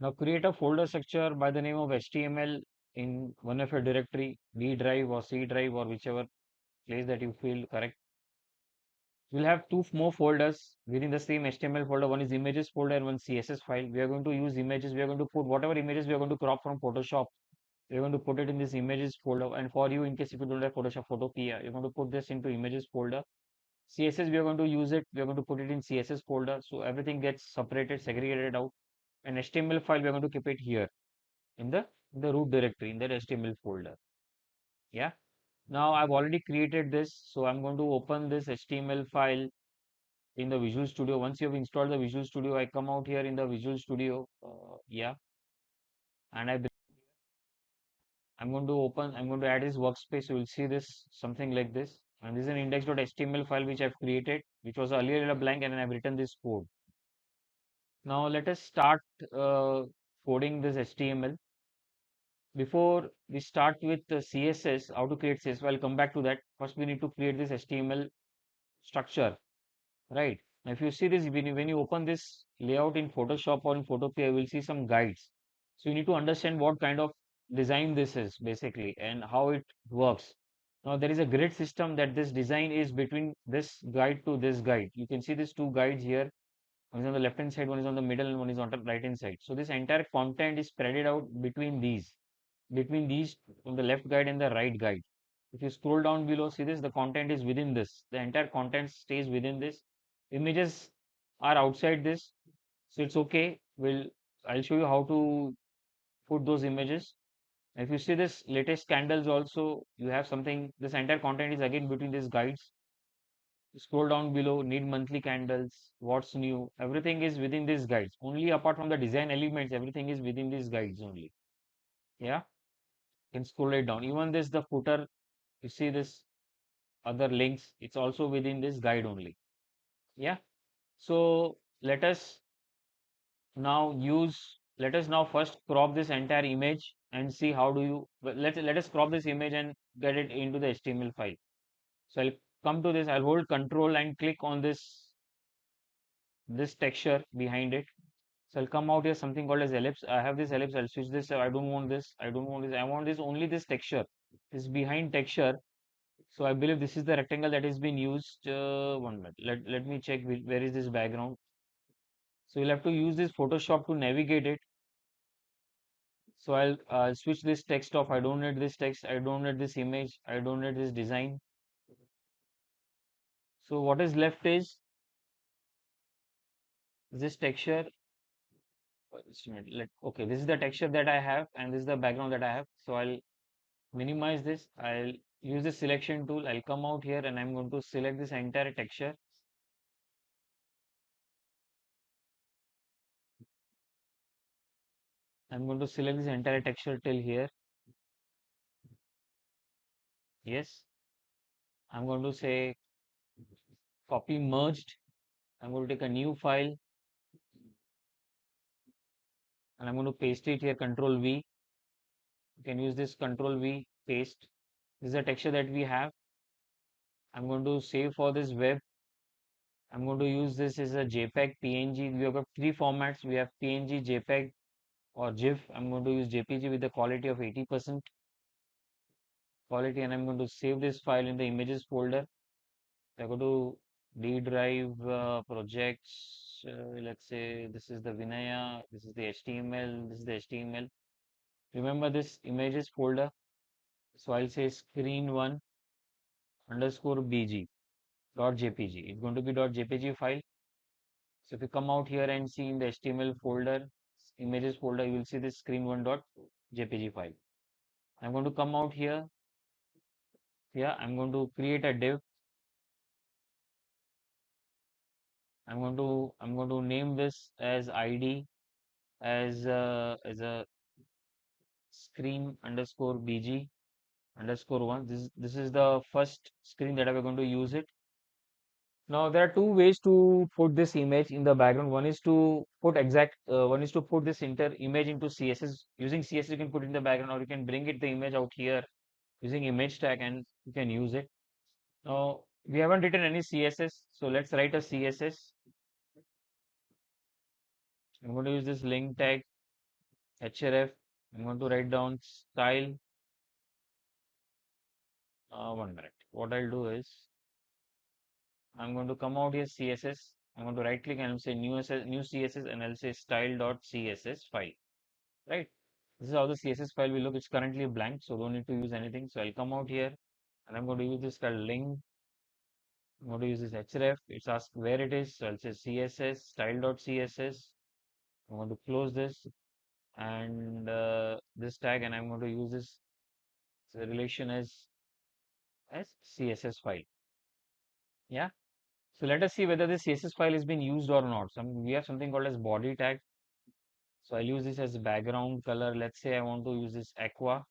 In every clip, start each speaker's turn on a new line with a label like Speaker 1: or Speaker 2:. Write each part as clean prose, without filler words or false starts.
Speaker 1: Now create a folder structure by the name of HTML in one of your directory, B drive or C drive or whichever place that you feel correct. We'll have two more folders within the same HTML folder. One is images folder and one CSS file. We are going to use images. We are going to put whatever images we are going to crop from Photoshop. We're going to put it in this images folder. And for you, in case if you don't have Photoshop Photopea, you're going to put this into images folder. CSS, we are going to use it. We are going to put it in CSS folder. So everything gets separated, segregated out. And HTML file, we are going to keep it here in the root directory in that HTML folder. Yeah. Now I've already created this. So I'm going to open this HTML file in the Visual Studio. Once you have installed the Visual Studio, I come out here in the Visual Studio. Yeah. And I'm going to open, I'm going to add this workspace. You will see this something like this. And this is an index.html file which I've created, which was earlier a blank, and then I've written this code. Now let us start coding this HTML. Before we start with the CSS, how to create CSS, I'll come back to that. First, we need to create this HTML structure, right? Now, if you see this, when you open this layout in Photoshop or in Photopea, you will see some guides. So you need to understand what kind of design this is basically and how it works. Now there is a grid system that this design is between this guide to this guide. You can see these two guides here. One is on the left hand side, one is on the middle, and one is on the right hand side. So this entire content is spread out between these on the left guide and the right guide. If you scroll down below, see this, the content is within this. The entire content stays within this. Images are outside this. So it's okay. I'll show you how to put those images. If you see this latest candles also, you have something, this entire content is again between these guides. Scroll down below, need monthly candles, what's new, everything is within these guides. Only apart from the design elements, everything is within these guides only. Yeah, you can scroll it down. Even this, the footer, you see this other links, it's also within this guide only. Yeah. So let us now first crop this entire image and see how do you, let us crop this image and get it into the HTML file. So I'll come to this, I'll hold control and click on this texture behind it. So I'll come out here something called as ellipse. I have this ellipse, I'll switch this. I don't want this, I don't want this, I want this only this texture. This behind texture. So I believe this is the rectangle that has been used. 1 minute. Let me check where is this background. So you'll have to use this Photoshop to navigate it. So I'll switch this text off. I don't need this text. I don't need this image. I don't need this design. So what is left is this texture. Just a minute, okay, this is the texture that I have and this is the background that I have. So I'll minimize this. I'll use the selection tool. I'll come out here and I'm going to select this entire texture. I'm going to select this entire texture till here. Yes. I'm going to say copy merged. I'm going to take a new file and I'm going to paste it here. Control V. You can use this Control V paste. This is the texture that we have. I'm going to save for this web. I'm going to use this as a JPEG, PNG. We have got three formats. We have PNG, JPEG, or GIF. I'm going to use JPG with the quality of 80% quality, and I'm going to save this file in the images folder. I go to D drive projects. Let's say this is the Vinaya. This is the HTML. This is the HTML. Remember this images folder. So I'll say screen1 underscore bg dot jpg. It's going to be dot jpg file. So if you come out here and see in the HTML folder, images folder, you will see this screen1 dot jpg file. I'm going to come out here. Yeah, I'm going to create a div. I'm going to name this as ID as a screen underscore bg underscore one. This is the first screen that we're going to use it. Now there are two ways to put this image in the background. One is to put this entire image into CSS. Using CSS, you can put it in the background, or you can bring it the image out here using image tag, and you can use it. Now we haven't written any CSS, so let's write a CSS. I'm going to use this link tag. href. I'm going to write down style. 1 minute. What I'll do is I'm going to come out here CSS. I'm going to right click and I'll say new CSS and I'll say style.css file. Right. This is how the CSS file will look. It's currently blank, so don't need to use anything. So I'll come out here and I'm going to use this called link. I'm going to use this href. It's asked where it is. So I'll say CSS style.css. I'm going to close this and this tag, and I'm going to use this relation as CSS file. Yeah. So let us see whether this CSS file is being used or not. We have something called as body tag. So I'll use this as background color. Let's say I want to use this aqua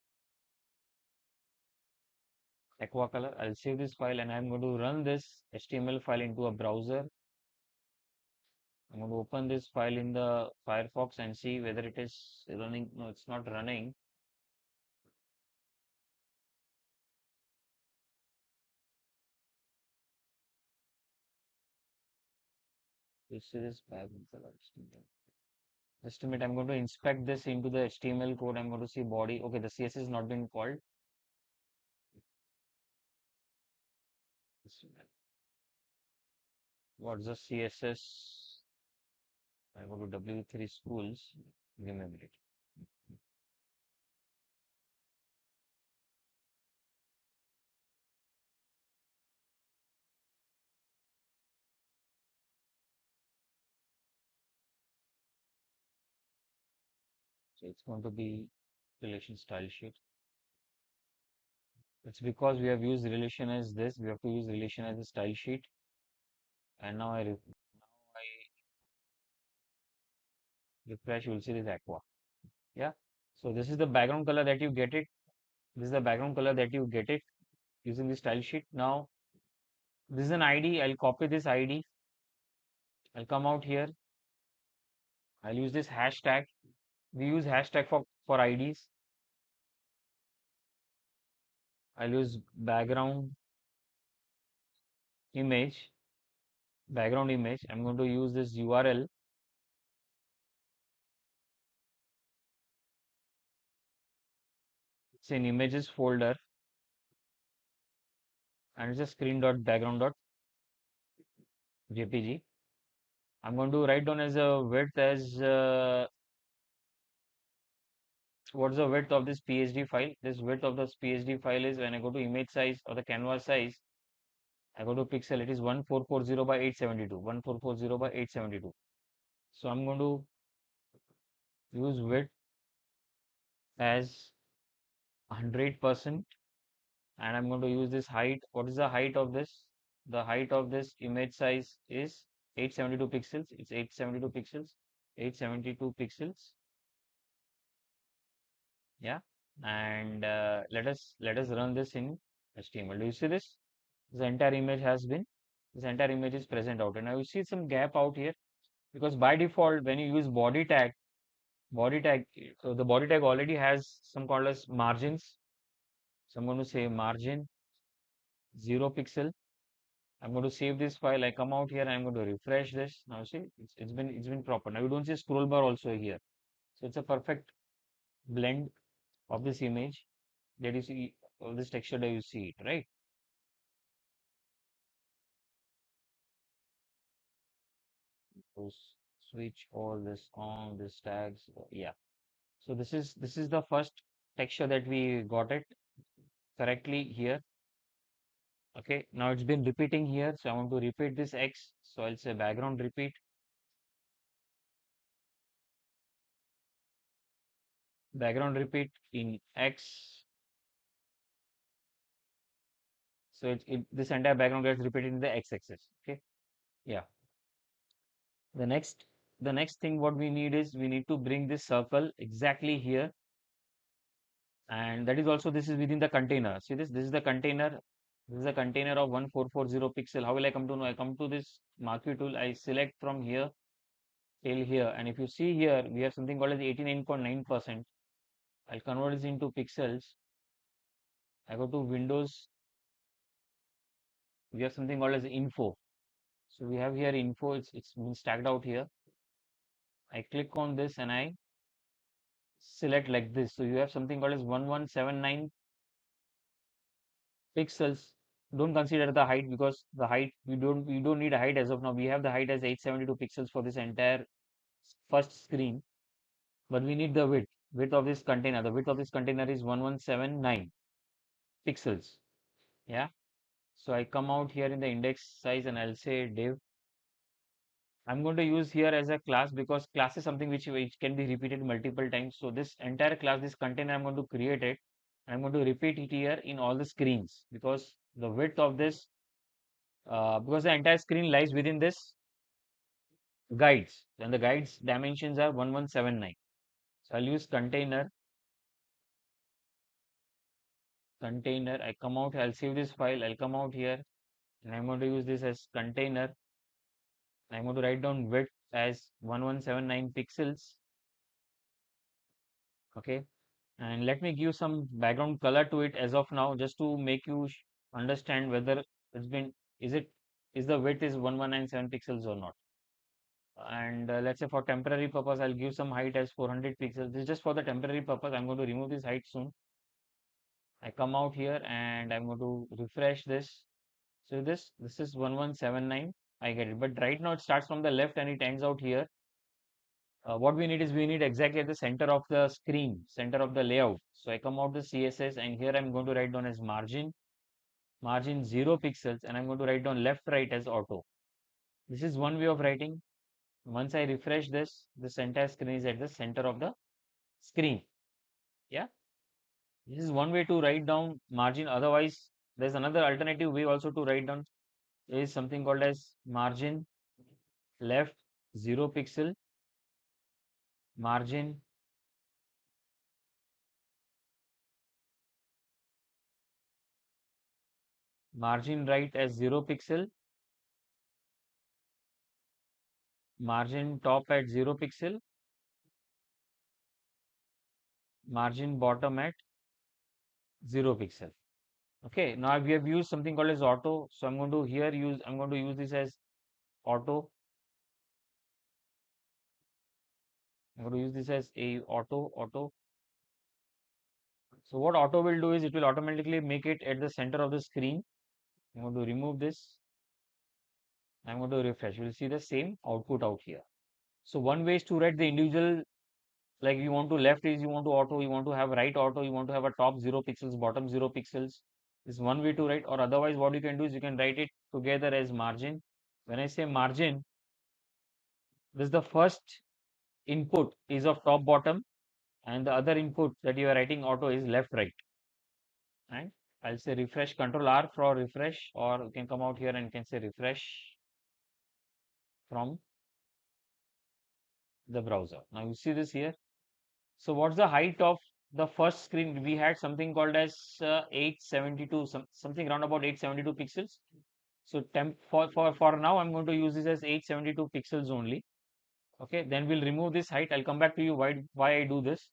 Speaker 1: color. I'll save this file and I'm going to run this HTML file into a browser. I'm going to open this file in the Firefox and see whether it is running. No, it's not running. This is background color. Just a minute, I'm going to inspect this into the HTML code. I'm going to see body. Okay, the CSS has not been called. What's the CSS? I go to W3 schools. Give me a minute. So it's going to be relation style sheet. It's because we have used relation as this. We have to use relation as a style sheet. And now I refresh. You will see this aqua. Yeah. So this is the background color that you get it. This is the background color that you get it using the style sheet. Now this is an ID. I'll copy this ID. I'll come out here. I'll use this hashtag. We use hashtag for IDs. I'll use image, background image. I'm going to use this URL. It's in images folder and it's a screen.background.jpg. I'm going to write down as a width as what's the width of this PSD file. This width of this PSD file is when I go to image size or the canvas size, I go to pixel, it is 1440 by 872. 1440 by 872. So I'm going to use width as 100%. And I'm going to use this height. What is the height of this? The height of this image size is 872 pixels. It's 872 pixels. 872 pixels. Yeah. And let us run this in HTML. Do you see this? This entire image has been. This entire image is present out. And now you see some gap out here because by default, when you use body tag, so the body tag already has some called as margins. So I'm going to say margin 0 pixel. I'm going to save this file. I come out here and I'm going to refresh this. Now see, it's been proper. Now you don't see scroll bar also here. So it's a perfect blend of this image that you see, of this texture that you see it, right? So switch all this on, this tags. Yeah. So this is the first texture that we got it correctly here. Okay. Now it's been repeating here. So I want to repeat this X. So I'll say background repeat in X. So this entire background gets repeated in the x-axis. Okay. Yeah. The next the next thing what we need is we need to bring this circle exactly here, and that is also this is within the container. See this is the container. This is a container of 1440 pixel. How will I come to know? I come to this marquee tool. I select from here till here, and if you see here, we have something called as 89.9%. I'll convert this into pixels. I go to Windows. We have something called as info. So we have here info. It's been stacked out here. I click on this and I select like this. So you have something called as 1179 pixels. Don't consider the height because the height you don't need a height as of now. We have the height as 872 pixels for this entire first screen, but we need the width of this container. The width of this container is 1179 pixels. Yeah. So I come out here in the index size and I'll say div. I'm going to use here as a class because class is something which can be repeated multiple times. So this entire class, this container, I'm going to create it. I'm going to repeat it here in all the screens because the width of this, because the entire screen lies within this guides, and the guides dimensions are 1179. So I'll use container. I come out, I'll save this file. I'll come out here and I'm going to use this as container. I'm going to write down width as 1179 pixels. Okay. And let me give some background color to it as of now, just to make you understand whether it's been, is it, is the width is 1197 pixels or not. And let's say for temporary purpose, I'll give some height as 400 pixels. This is just for the temporary purpose. I'm going to remove this height soon. I come out here and I'm going to refresh this. So this is 1179. I get it. But right now it starts from the left and it ends out here. What we need is we need exactly at the center of the screen, center of the layout. So I come out the CSS and here I'm going to write down as margin 0 pixels, and I'm going to write down left right as auto. This is one way of writing. Once I refresh this entire screen is at the center of the screen. Yeah, this is one way to write down margin. Otherwise, there's another alternative way also to write down is something called as margin left 0 pixel, margin margin right as 0 pixel, margin top at 0 pixel, margin bottom at 0 pixel. Okay, now we have used something called as auto. So I'm going to use this as auto. I'm going to use this as a auto. So what auto will do is it will automatically make it at the center of the screen. I'm going to remove this. I'm going to refresh. You will see the same output out here. So one way is to write the individual, like you want to left is you want to auto, you want to have right auto, you want to have a top 0 pixels, bottom 0 pixels. This is one way to write, or otherwise what you can do is you can write it together as margin. When I say margin, this is the first input is of top bottom and the other input that you are writing auto is left right. And I'll say refresh, control R for refresh, or you can come out here and you can say refresh from the browser. Now you see this here. So what's the height of the first screen? We had something called as 872, something around about 872 pixels. So for now, I'm going to use this as 872 pixels only. Okay, then we'll remove this height. I'll come back to you why I do this.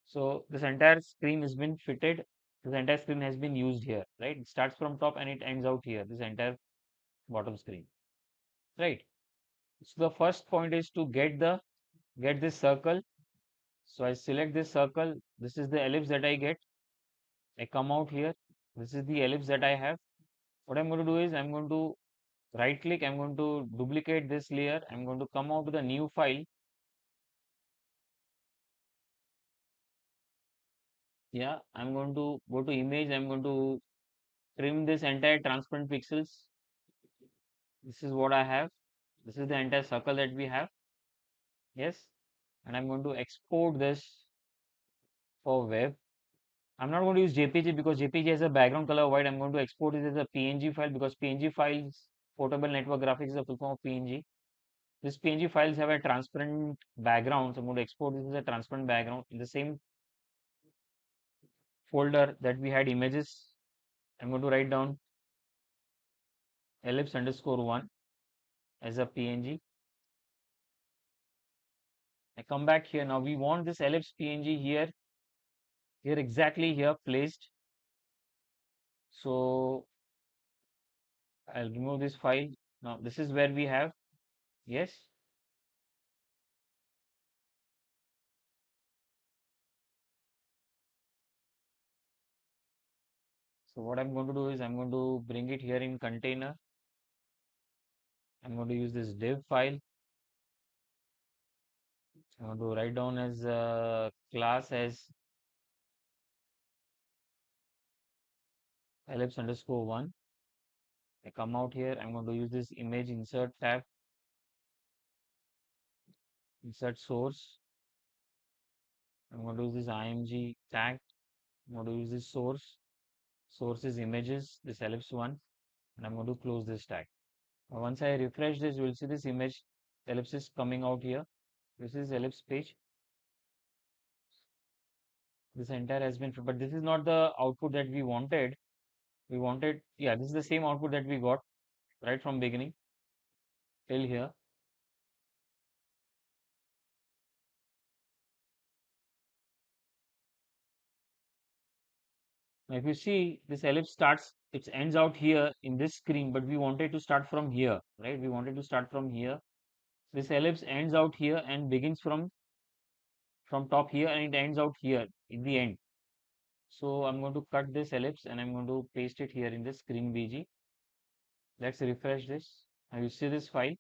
Speaker 1: So this entire screen has been fitted. This entire screen has been used here, right? It starts from top and it ends out here. This entire bottom screen, right? So the first point is to get this circle. So I select this circle. This is the ellipse that I get. I come out here. This is the ellipse that I have. What I'm going to do is I'm going to right click. I'm going to duplicate this layer. I'm going to come out to the new file. Yeah, I'm going to go to image. I'm going to trim this entire transparent pixels. This is what I have. This is the entire circle that we have. Yes. And I'm going to export this for web. I'm not going to use JPG because JPG has a background color white. I'm going to export this as a PNG file because PNG files, portable network graphics is a full form of PNG. These PNG files have a transparent background. So I'm going to export this as a transparent background in the same folder that we had images. I'm going to write down ellipse underscore one as a PNG. I come back here. Now we want this ellipse PNG here exactly here placed. So I'll remove this file. Now this is where we have, yes. So what I'm going to do is I'm going to bring it here in container. I'm going to use this div file. I'm going to write down as class as ellipse underscore one. I come out here. I'm going to use this image insert tab, insert source. I'm going to use this img tag. I'm going to use this source. Source is images, this ellipse one, and I'm going to close this tag. Now, once I refresh this, you will see this image ellipsis coming out here. This is ellipse page. This entire has been, but this is not the output that we wanted. We wanted, yeah, this is the same output that we got right from beginning till here. Now, if you see this ellipse starts, it ends out here in this screen, but we wanted to start from here, right? We wanted to start from here. This ellipse ends out here and begins from top here and it ends out here in the end. So I'm going to cut this ellipse and I'm going to paste it here in the screen BG. Let's refresh this. Now you see this file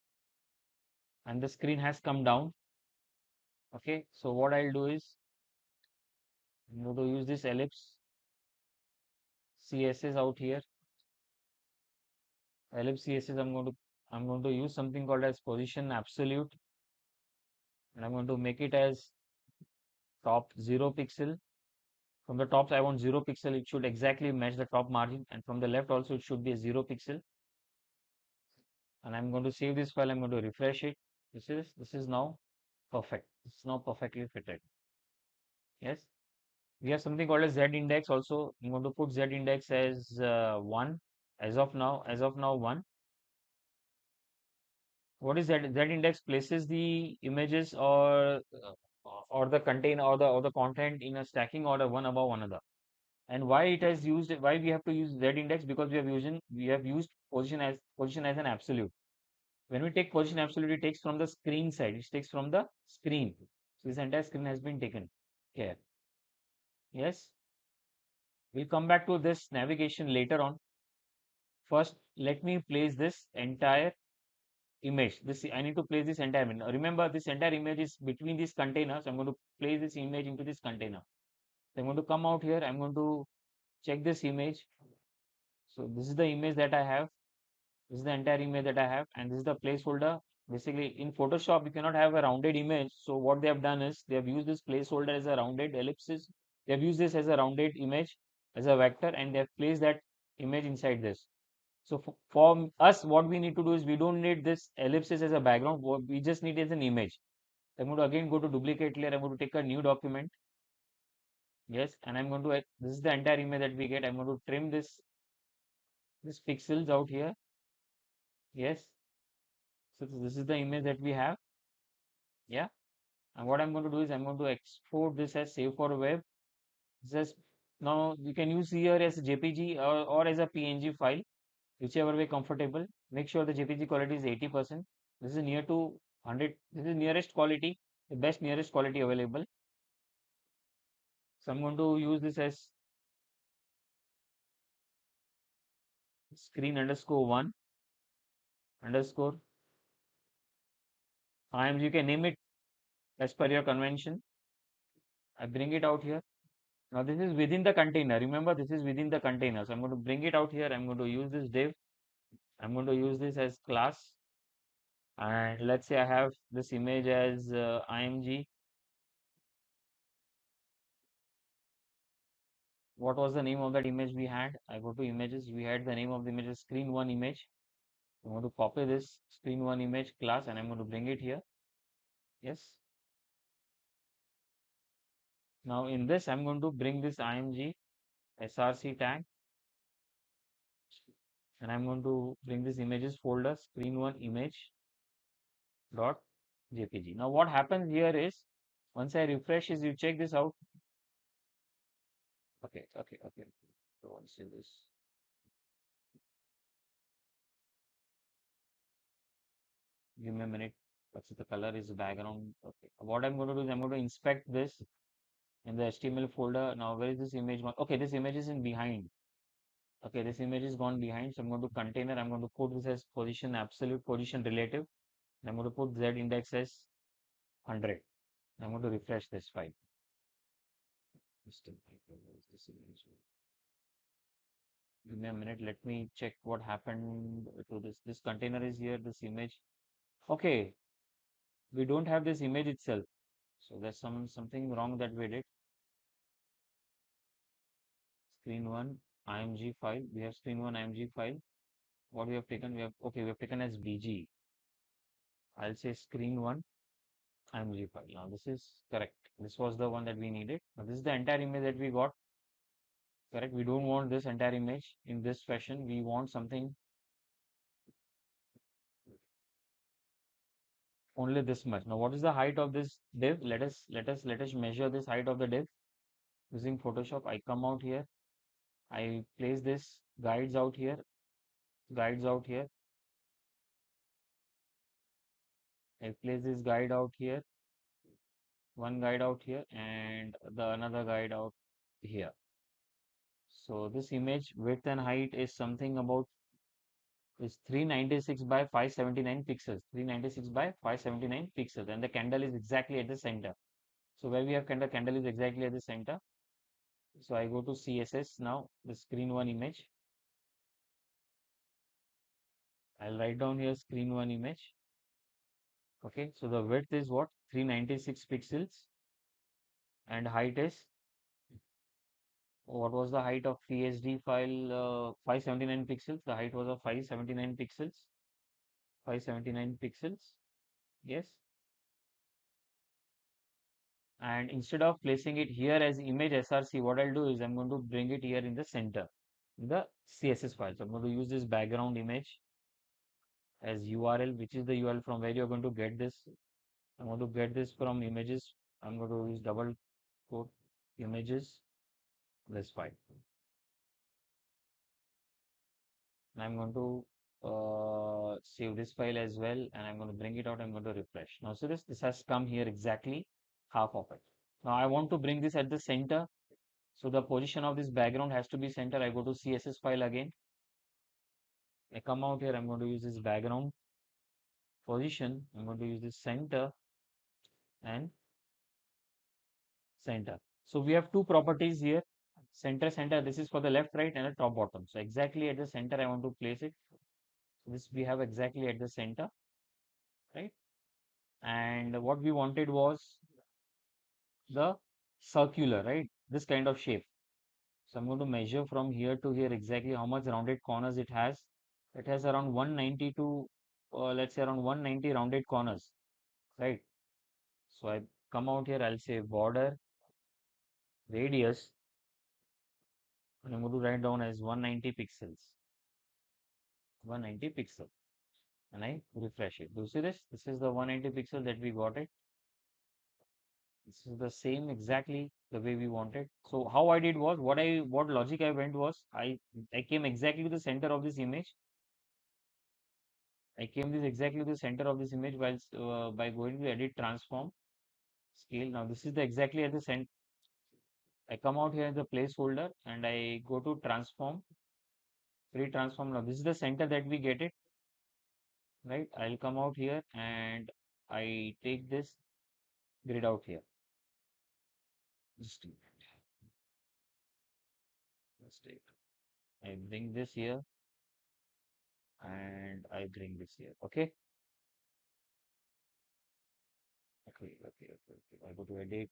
Speaker 1: and the screen has come down. Okay, so what I'll do is I'm going to use this ellipse CSS out here. Ellipse CSS I'm going to use something called as position absolute, and I'm going to make it as top 0 pixel. From the tops I want 0 pixel. It should exactly match the top margin, and from the left also it should be a 0 pixel. And I'm going to save this file. I'm going to refresh it. This is now perfect. It's now perfectly fitted. Yes. We have something called as Z index also. I'm going to put Z index as 1 as of now 1. What is Z index? Places the images or the contain or the content in a stacking order one above another. And why it has used why we have to use Z index? Because we have used position as an absolute. When we take position absolute, it takes from the screen side. It takes from the screen. So this entire screen has been taken care. Yes. We'll come back to this navigation later on. First, let me place this entire image. I need to place this entire image. Now, remember, this entire image is between these containers. I'm going to place this image into this container. So I'm going to come out here. I'm going to check this image. So this is the image that I have. This is the entire image that I have, and this is the placeholder. Basically, in Photoshop, you cannot have a rounded image. So what they have done is they have used this placeholder as a rounded ellipsis. They have used this as a rounded image as a vector, and they have placed that image inside this. So for us, what we need to do is we don't need this ellipsis as a background. What we just need is an image. I'm going to again go to duplicate layer. I'm going to take a new document. Yes, and I'm going to this is the entire image that we get. I'm going to trim this pixels out here. Yes, so this is the image that we have. Yeah, and what I'm going to do is I'm going to export this as save for web. Just now you can use here as a JPG or as a PNG file, whichever way comfortable. Make sure the JPG quality is 80%. This is near to 100. This is nearest quality, the best nearest quality available. So I'm going to use this as screen underscore one underscore IMG. You can name it as per your convention. I bring it out here. Now this is within the container. Remember, this is within the container. So I'm going to bring it out here. I'm going to use this div. I'm going to use this as class. And let's say I have this image as IMG. What was the name of that image we had? I go to images. We had the name of the image as screen one image. I'm going to copy this screen one image class and I'm going to bring it here. Yes. Now in this, I'm going to bring this IMG SRC tag and I'm going to bring this images folder screen one image dot JPG. Now what happens here is once I refresh is you check this out. Okay. So once this. Give me a minute. What's the color is background? Okay. What I'm going to do is I'm going to inspect this in the HTML folder. Now, where is this image? Okay, this image is in behind. Okay, this image is gone behind. So I'm going to container. I'm going to put this as position absolute, position relative. And I'm going to put Z index as 100. I'm going to refresh this file. Just this image. Give me a minute. Let me check what happened to this. This container is here. This image. Okay, we don't have this image itself. So there's something wrong that we did. Screen one img file. We have screen one img file. What we have taken? We have taken as bg. I'll say screen one img file. Now this is correct. This was the one that we needed. Now this is the entire image that we got. Correct. We don't want this entire image in this fashion. We want something only this much. Now what is the height of this div? Let us measure this height of the div using Photoshop. I come out here. I place this guides out here. Guides out here. I place this guide out here. One guide out here and the another guide out here. So this image width and height is something about is 396 by 579 pixels. 396 by 579 pixels, and the candle is exactly at the center. So where we have candle is exactly at the center. So I go to CSS now, the screen one image. I'll write down here screen one image. Okay, so the width is what? 396 pixels, and height is what was the height of PSD file? 579 pixels. The height was of 579 pixels. 579 pixels. Yes. And instead of placing it here as image src, what I'll do is I'm going to bring it here in the center, in the CSS file. So I'm going to use this background image as URL, which is the URL from where you're going to get this. I'm going to get this from images. I'm going to use double quote images, this file. And I'm going to save this file as well, and I'm going to bring it out. I'm going to refresh. Now, so this has come here exactly half of it. Now I want to bring this at the center. So the position of this background has to be center. I go to CSS file again. I come out here. I'm going to use this background position. I'm going to use this center and center. So we have two properties here. Center, center. This is for the left, right, and the top, bottom. So exactly at the center, I want to place it. So this we have exactly at the center, right? And what we wanted was the circular, right? This kind of shape. So I'm going to measure from here to here exactly how much rounded corners it has. It has around 190 to let's say around 190 rounded corners, right? So I come out here, I'll say border radius, and I'm going to write down as 190 pixels, 190 pixel, and I refresh it. Do you see this? This is the 190 pixel that we got it. This is the same exactly the way we wanted. So how I did was what logic I went was I came exactly to the center of this image. I came this exactly to the center of this image while by going to edit transform scale. Now this is the exactly at the center. I come out here in the placeholder and I go to transform, transform. Now this is the center that we get it, right? I'll come out here and I take this grid out here. Just a minute. Let's take. I bring this here and I bring this here. Okay. Okay. I go to edit.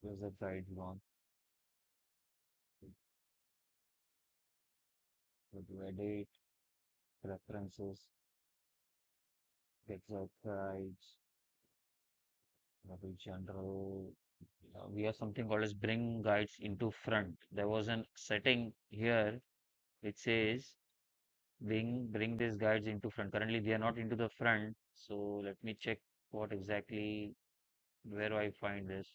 Speaker 1: Where's the guide gone? Go to edit, preferences, get the guides, go to general. We have something called as bring guides into front. There was a setting here which says bring these guides into front. Currently they are not into the front. So let me check what exactly where do I find this.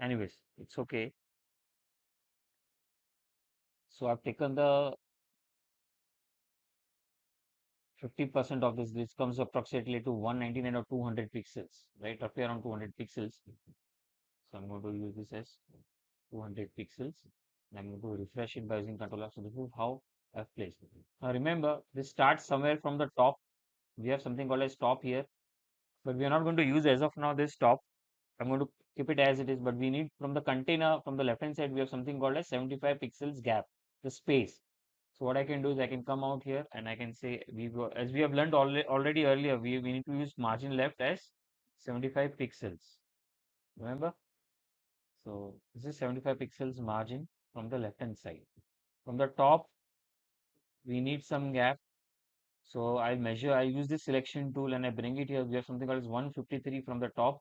Speaker 1: Anyways, it's okay. So I've taken the 50% of this comes approximately to 199 or 200 pixels, right? Roughly around 200 pixels. So I'm going to use this as 200 pixels. And I'm going to refresh it by using Control F. So this is how I've placed it. Now remember, this starts somewhere from the top. We have something called as top here, but we are not going to use as of now this top. I'm going to keep it as it is, but we need from the container, from the left hand side, we have something called as 75 pixels gap, the space. So what I can do is I can come out here and I can say as we have learned already earlier, we need to use margin left as 75 pixels. Remember? So this is 75 pixels margin from the left hand side. From the top, we need some gap. So I use this selection tool and I bring it here. We have something called as 153 from the top.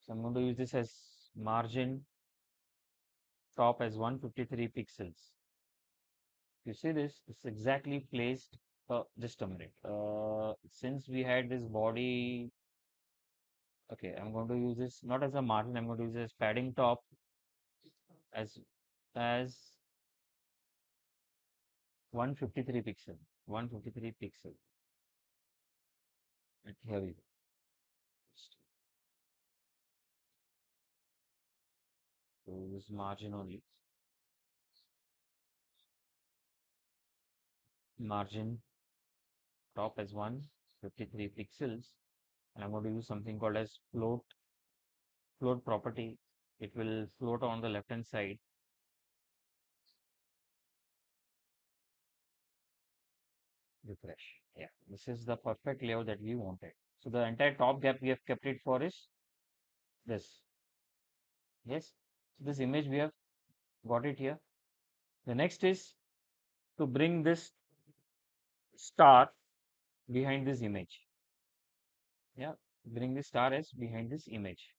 Speaker 1: So I'm going to use this as margin top as 153 pixels. You see this? It's exactly placed. Just a minute. Since we had this body, okay, I'm going to use this not as a margin. I'm going to use this padding top as as 153 pixel. 153 pixel. And here we go. So this margin only. Margin top as 153 pixels. And I'm going to use something called as float property. It will float on the left hand side. Refresh. Yeah, this is the perfect layout that we wanted. So the entire top gap we have kept it for is this. Yes. So this image we have got it here. The next is to bring this star behind this image. Yeah, bring the star as behind this image.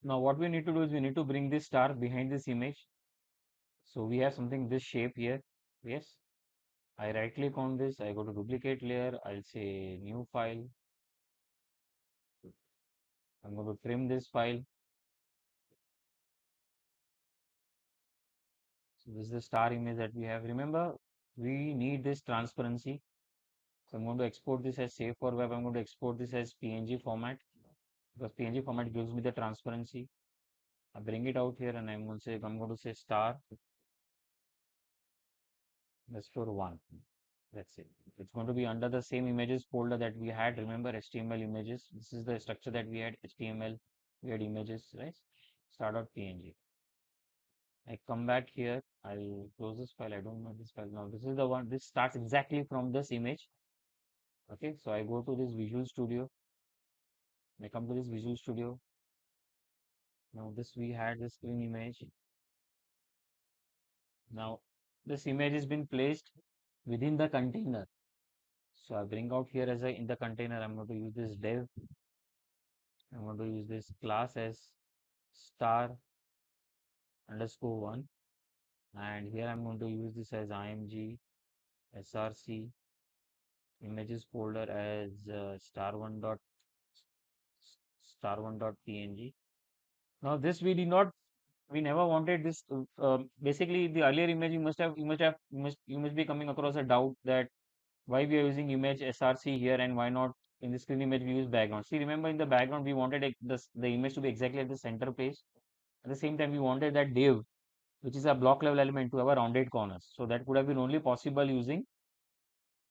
Speaker 1: Now what we need to do is we need to bring this star behind this image. So we have something this shape here. Yes. I right click on this. I go to duplicate layer. I'll say new file. I'm going to trim this file. So this is the star image that we have. Remember, we need this transparency. So I'm going to export this as save for web. I'm going to export this as PNG format because PNG format gives me the transparency. I bring it out here and I'm going to say star underscore one. That's it. It's going to be under the same images folder that we had. Remember HTML images. This is the structure that we had HTML. We had images, right? Star.png. I come back here. I'll close this file. I don't know this file now. This is the one. This starts exactly from this image. Okay, so I go to this Visual Studio. I come to this Visual Studio. Now this we had the screen image. Now this image has been placed within the container. So I bring out here as in the container. I'm going to use this div. I'm going to use this class as star underscore one. And here I'm going to use this as img src images folder as star1.png. Now this we never wanted this. Basically, the earlier image you must be coming across a doubt that why we are using image src here and why not in the screen image we use background. See, remember in the background we wanted the image to be exactly at the center place. At the same time, we wanted that div, which is a block level element, to have a rounded corners. So that could have been only possible using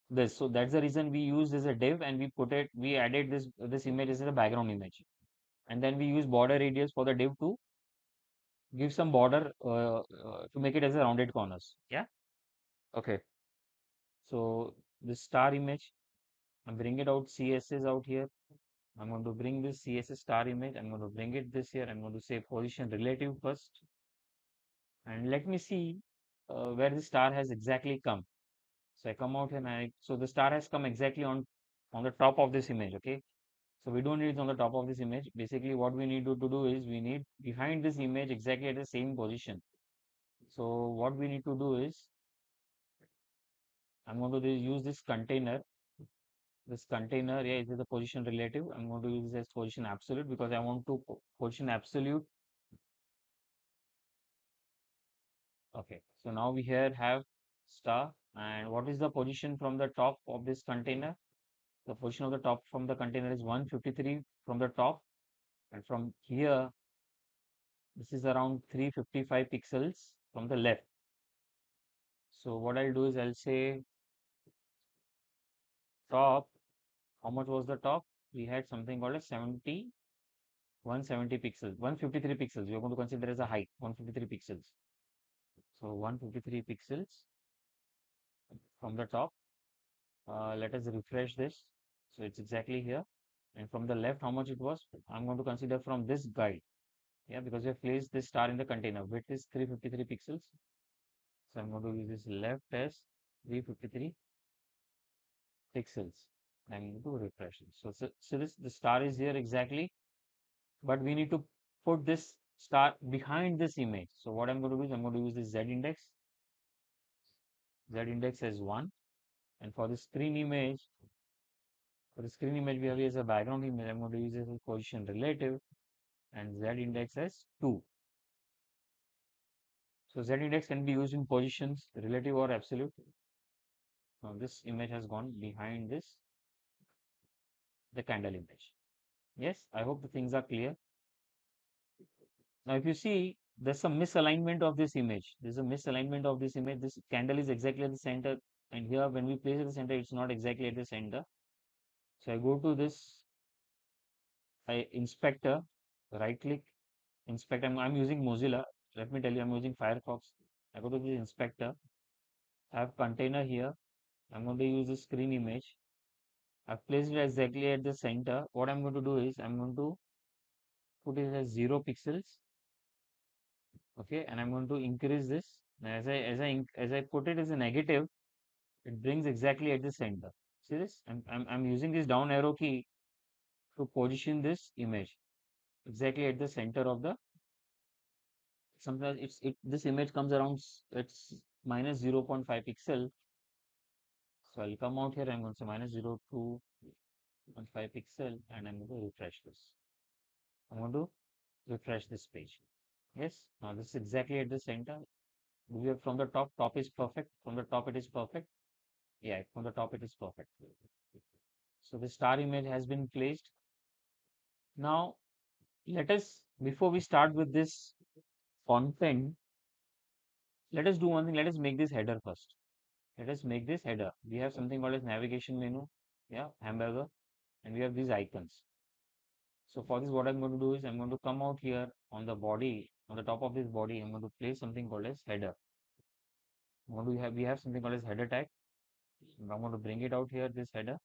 Speaker 1: this. So that's the reason we use this as a div and we added this image as a background image. And then we use border radius for the div to give some border to make it as a rounded corners. Yeah. Okay. So this star image, I'm bring it out CSS out here. I'm going to bring this CSS star image. I'm going to bring it this here. I'm going to say position relative first. And let me see where the star has exactly come. So I come out and so the star has come exactly on the top of this image. Okay. So we don't need it on the top of this image. Basically, what we need to do is we need behind this image exactly at the same position. So what we need to do is I'm going to use this container. This container, yeah, is the position relative. I'm going to use this as position absolute because I want to position absolute Okay, so now we here have star, and what is the position from the top of this container? The position of the top from the container is 153 from the top, and from here this is around 355 pixels from the left. So what I'll do is I'll say top. How much was the top? We had something called as 170 pixels, 153 pixels. We are going to consider as a height, 153 pixels. So 153 pixels from the top. Let us refresh this. So it's exactly here. And from the left, how much it was? I'm going to consider from this guide. Yeah, because we have placed this star in the container. Width is 353 pixels. So I'm going to use this left as 353 pixels. I'm going to refresh it. So this the star is here exactly, but we need to put this star behind this image. So what I'm going to do is I'm going to use this Z index as 1. And for the screen image we have here as a background image, I'm going to use this as position relative and Z index as 2. So Z index can be used in positions relative or absolute. Now this image has gone behind the candle image. Yes, I hope the things are clear. Now if you see, there's some misalignment of this image. There's a misalignment of this image. This candle is exactly at the center, and here when we place it at the center, it's not exactly at the center. So I go to this inspector, right click, inspect. I'm using Mozilla. Let me tell you, I'm using Firefox. I go to the inspector. I have container here. I'm going to use the screen image. I've placed it exactly at the center. What I'm going to do is I'm going to put it as 0 pixels. Okay, and I'm going to increase this. As I put it as a negative, it brings exactly at the center. See this? I'm using this down arrow key to position this image exactly at the center of the. Sometimes this image comes around it's minus 0.5 pixel. So I'll come out here. I'm going to say minus 0.2 pixel, and I'm going to refresh this. I'm going to refresh this page. Yes, now this is exactly at the center. We have from the top is perfect. From the top it is perfect. Yeah, from the top it is perfect. So the star image has been placed. Now let us, before we start with this content, let us do one thing. Let us make this header first. Let us make this header. We have something called as navigation menu. Yeah, hamburger, and we have these icons. So for this, what I'm going to do is I'm going to come out here on the body, on the top of this body, I'm going to place something called as header. What do we have something called as header tag. I'm going to bring it out here, this header.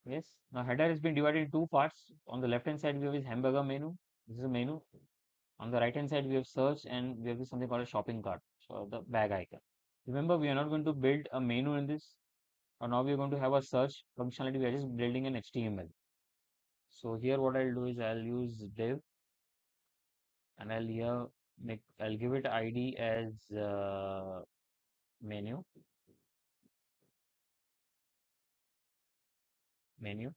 Speaker 1: Yes. Now header has been divided in two parts. On the left hand side, we have this hamburger menu. This is a menu. On the right hand side, we have search, and we have this something called a shopping cart. So the bag icon. Remember, we are not going to build a menu in this. Or now we are going to have a search functionality. We are just building an HTML. So here what I'll do is I'll use div, and I'll give it ID as menu menu,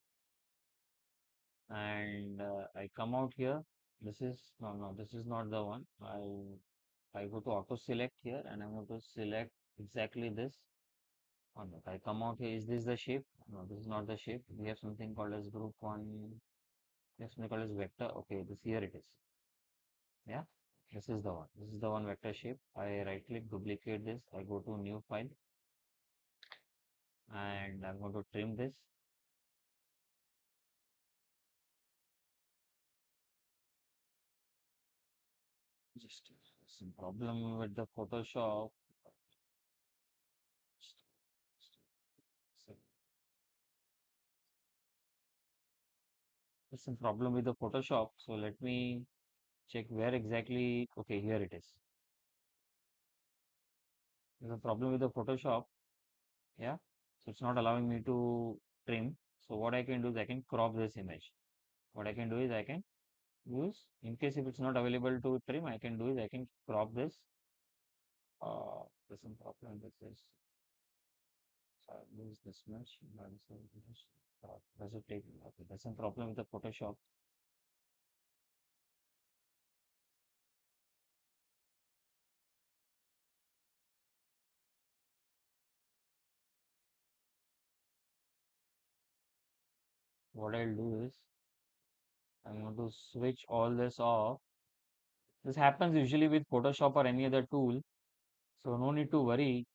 Speaker 1: and I come out here. This is no, this is not the one. I go to auto select here, and I'm going to select exactly this. Oh, no, I come out here. Is this the shape? No, this is not the shape. We have something called as group one. We have something called as vector. Okay, this here it is. Yeah, this is the one. This is the one vector shape. I right click, duplicate this. I go to new file, and I'm going to trim this. Just some problem with the Photoshop. So, there's some problem with the Photoshop. So let me check where exactly. Okay, here it is. There's a problem with the Photoshop. Yeah. So it's not allowing me to trim. So what I can do is I can crop this image. What I can do is I can use, in case if it's not available to trim, I can do is I can crop this. There's some problem with this. So I'll use this much. Does it take? Okay, there's some problem with the Photoshop. what I'll do is I'm going to switch all this off. This happens usually with Photoshop or any other tool, so no need to worry.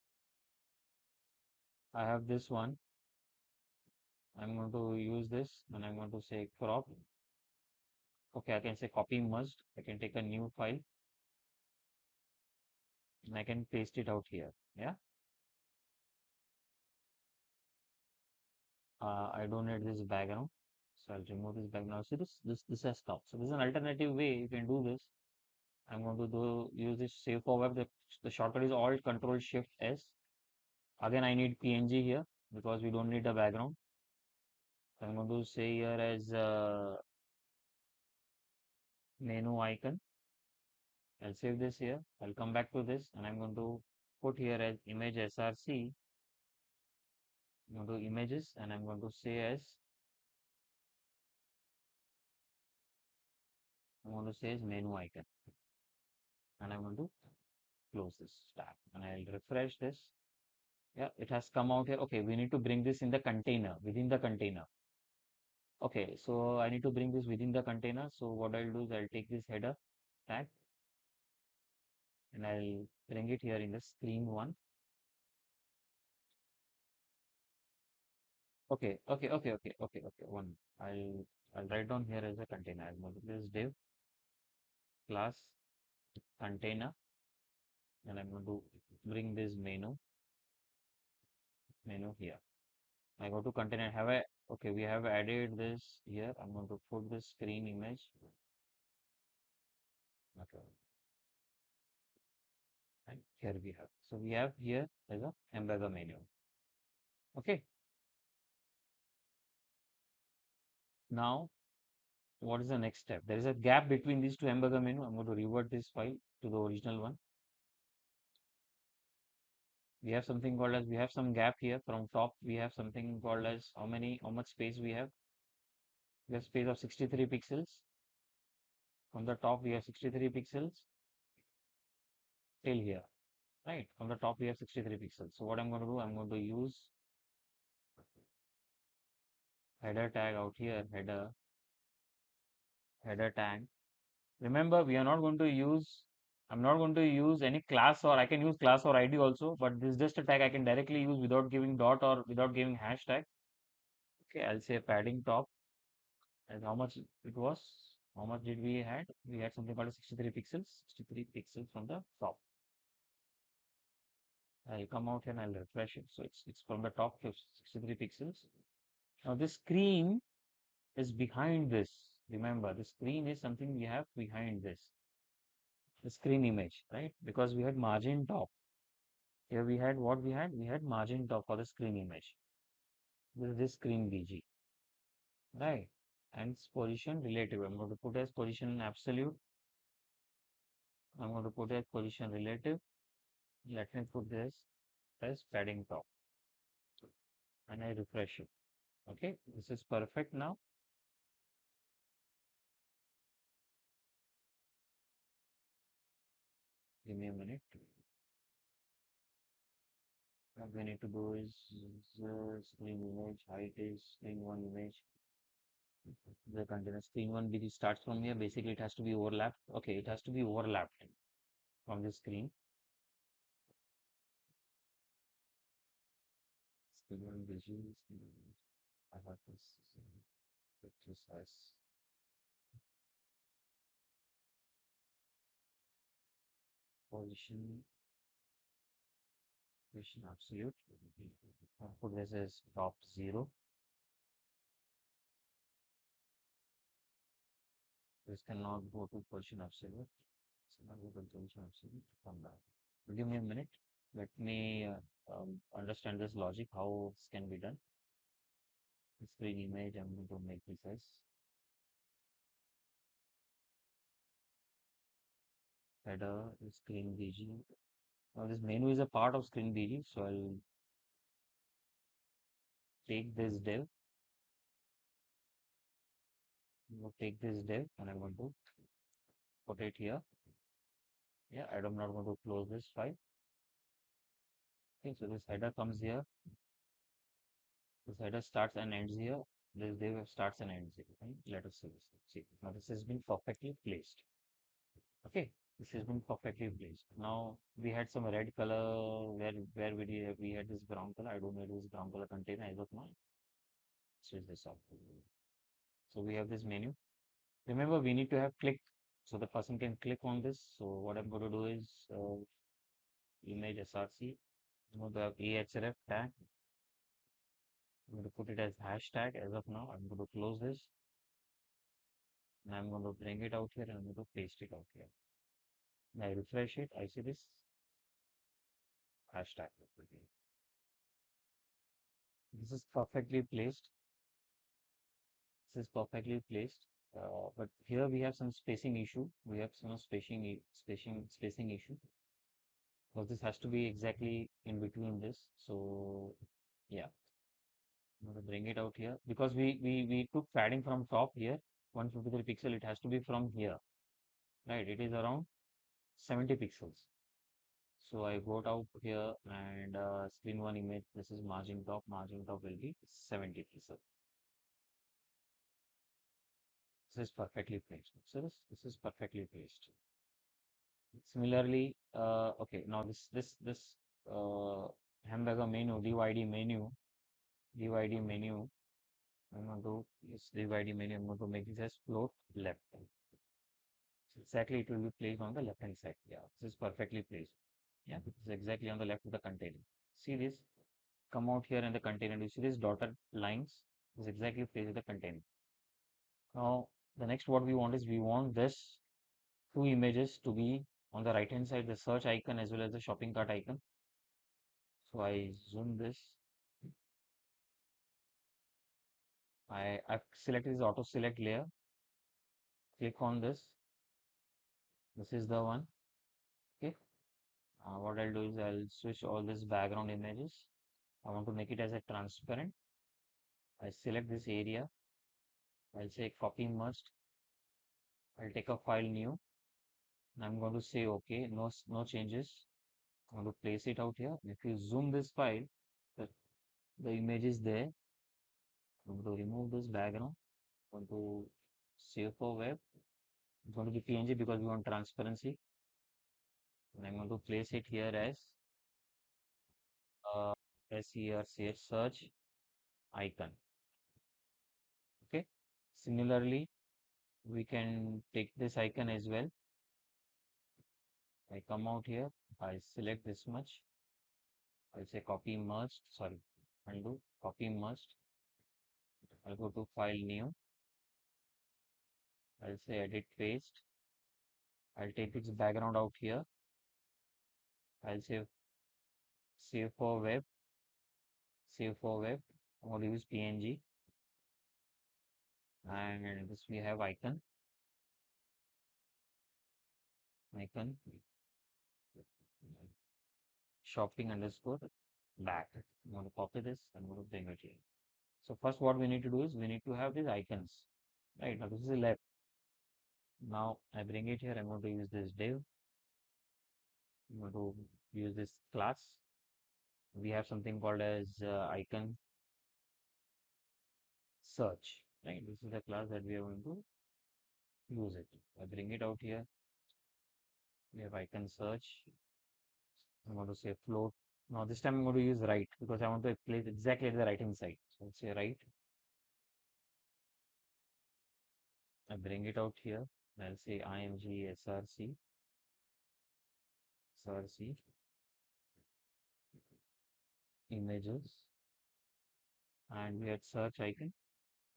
Speaker 1: I have this one. I'm going to use this and I'm going to say crop. Okay, I can say copy merged. I can take a new file and I can paste it out here. Yeah. I don't need this background, so I'll remove this background. See this has stopped. So this is an alternative way you can do this. I'm going to use this save for web. The shortcut is Alt Control Shift S. Again, I need PNG here because we don't need a background. So I'm going to say here as menu icon. I'll save this here. I'll come back to this and I'm going to put here as image src. I'm going to images and I'm going to say as menu icon and I'm going to close this tab and I'll refresh this. Yeah, it has come out here. Okay, we need to bring this in the container, within the container. Okay, so I need to bring this within the container. So what I'll do is I'll take this header tag and I'll bring it here in the screen one. Okay. One. I'll write down here as a container. I'll move this div class container and I'm going to bring this menu here. I go to container. Have I okay? We have added this here. I'm going to put this screen image. Okay, and here we have. So we have here as a hamburger menu. Okay. Now, what is the next step? There is a gap between these two hamburger menu. I'm going to revert this file to the original one. We have something called as we have some gap here from top. We have something called as how much space we have. We have space of 63 pixels. From the top, we have 63 pixels till here. Right. From the top, we have 63 pixels. So what I'm going to do, I'm going to use header tag out here, header tag. Remember, we are not going to use, I'm not going to use any class, or I can use class or ID also, but this is just a tag I can directly use without giving dot or without giving hashtag. Okay, I'll say padding top and how much it was. How much did we had? We had something called 63 pixels, 63 pixels from the top. I'll come out and I'll refresh it. So it's from the top to 63 pixels. Now this screen is behind this. Remember, the screen is something we have behind this. The screen image, right? Because we had margin top. Here we had what we had? We had margin top for the screen image. This is this screen BG, right? And it's position relative. I'm going to put as position absolute. I'm going to put as position relative. Let me put this as padding top. And I refresh it. Okay, this is perfect now. Give me a minute. What we need to do is screen image, height is screen one image. The container screen one BG starts from here. Basically, it has to be overlapped. Okay, it has to be overlapped from the screen. Screen one BG, I have this picture size. Position, position absolute. I'll put this as top 0. This cannot go to position absolute. This cannot go to position absolute. Come back. Give me a minute. Let me understand this logic, how this can be done. Screen image, I'm going to make this as header, screen BG. Now this menu is a part of screen BG, so I'll take this div. Take this div and I'm going to put it here. Yeah, I'm not going to close this file. Okay, so this header comes here. This header starts and ends here. This div starts and ends it. Right? Let us see this. See, now this has been perfectly placed. Okay, this has been perfectly placed. Now we had some red color where we had this brown color. I don't know this brown color container as of now. Switch this off. So we have this menu. Remember, we need to have click so the person can click on this. So what I'm going to do is image src. I'm going to have ahref tag. I'm going to put it as hashtag as of now. I'm going to close this and I'm going to bring it out here and I'm going to paste it out here. I refresh it. I see this hashtag. This is perfectly placed. This is perfectly placed. But here we have some spacing issue. We have some spacing issue. Because this has to be exactly in between this. So yeah, I'm going to bring it out here because we took padding from top here, 153 pixel. It has to be from here, right? It is around 70 pixels. So I got out here and screen one image. This is margin top. Margin top will be 70 pixels. This is perfectly placed. So this is perfectly placed. Similarly, okay, now this uh, hamburger menu, DYD menu. I'm going to use DYD menu. I'm going to make this as float left. So exactly, it will be placed on the left hand side. Yeah, this is perfectly placed. Yeah, this is exactly on the left of the container. See this? Come out here in the container. You see these dotted lines? This is exactly placed in the container. Now, the next what we want is we want this two images to be on the right hand side, the search icon as well as the shopping cart icon. So I zoom this. I've selected this auto select layer. Click on this. This is the one. Okay. What I'll do is I'll switch all these background images. I want to make it as a transparent. I select this area. I'll say copy merged. I'll take a file new. And I'm going to say okay. No changes. I'm going to place it out here. If you zoom this file, the, the image is there. I'm going to remove this background. I'm going to save for web. It's going to be PNG because we want transparency. And I'm going to place it here as uh, SERCH search icon. Okay. Similarly, we can take this icon as well. I come out here. I select this much. I'll say copy merged. Sorry, undo. Copy merged. I'll go to file new. I'll say edit paste. I'll take its background out here. I'll say save for web. Save for web. I'm going to use PNG. And this we have icon. Icon. Shopping underscore back. I'm going to copy this. I'm going to bring it here. So first what we need to do is we need to have these icons. Right now this is left. Now I bring it here. I'm going to use this div. I'm going to use this class. We have something called as icon search. Right. This is the class that we are going to use it. I bring it out here. We have icon search. I'm going to say float. Now this time I'm going to use right because I want to place exactly at the right hand side. So say right. I bring it out here. I'll say img src images and we had search icon.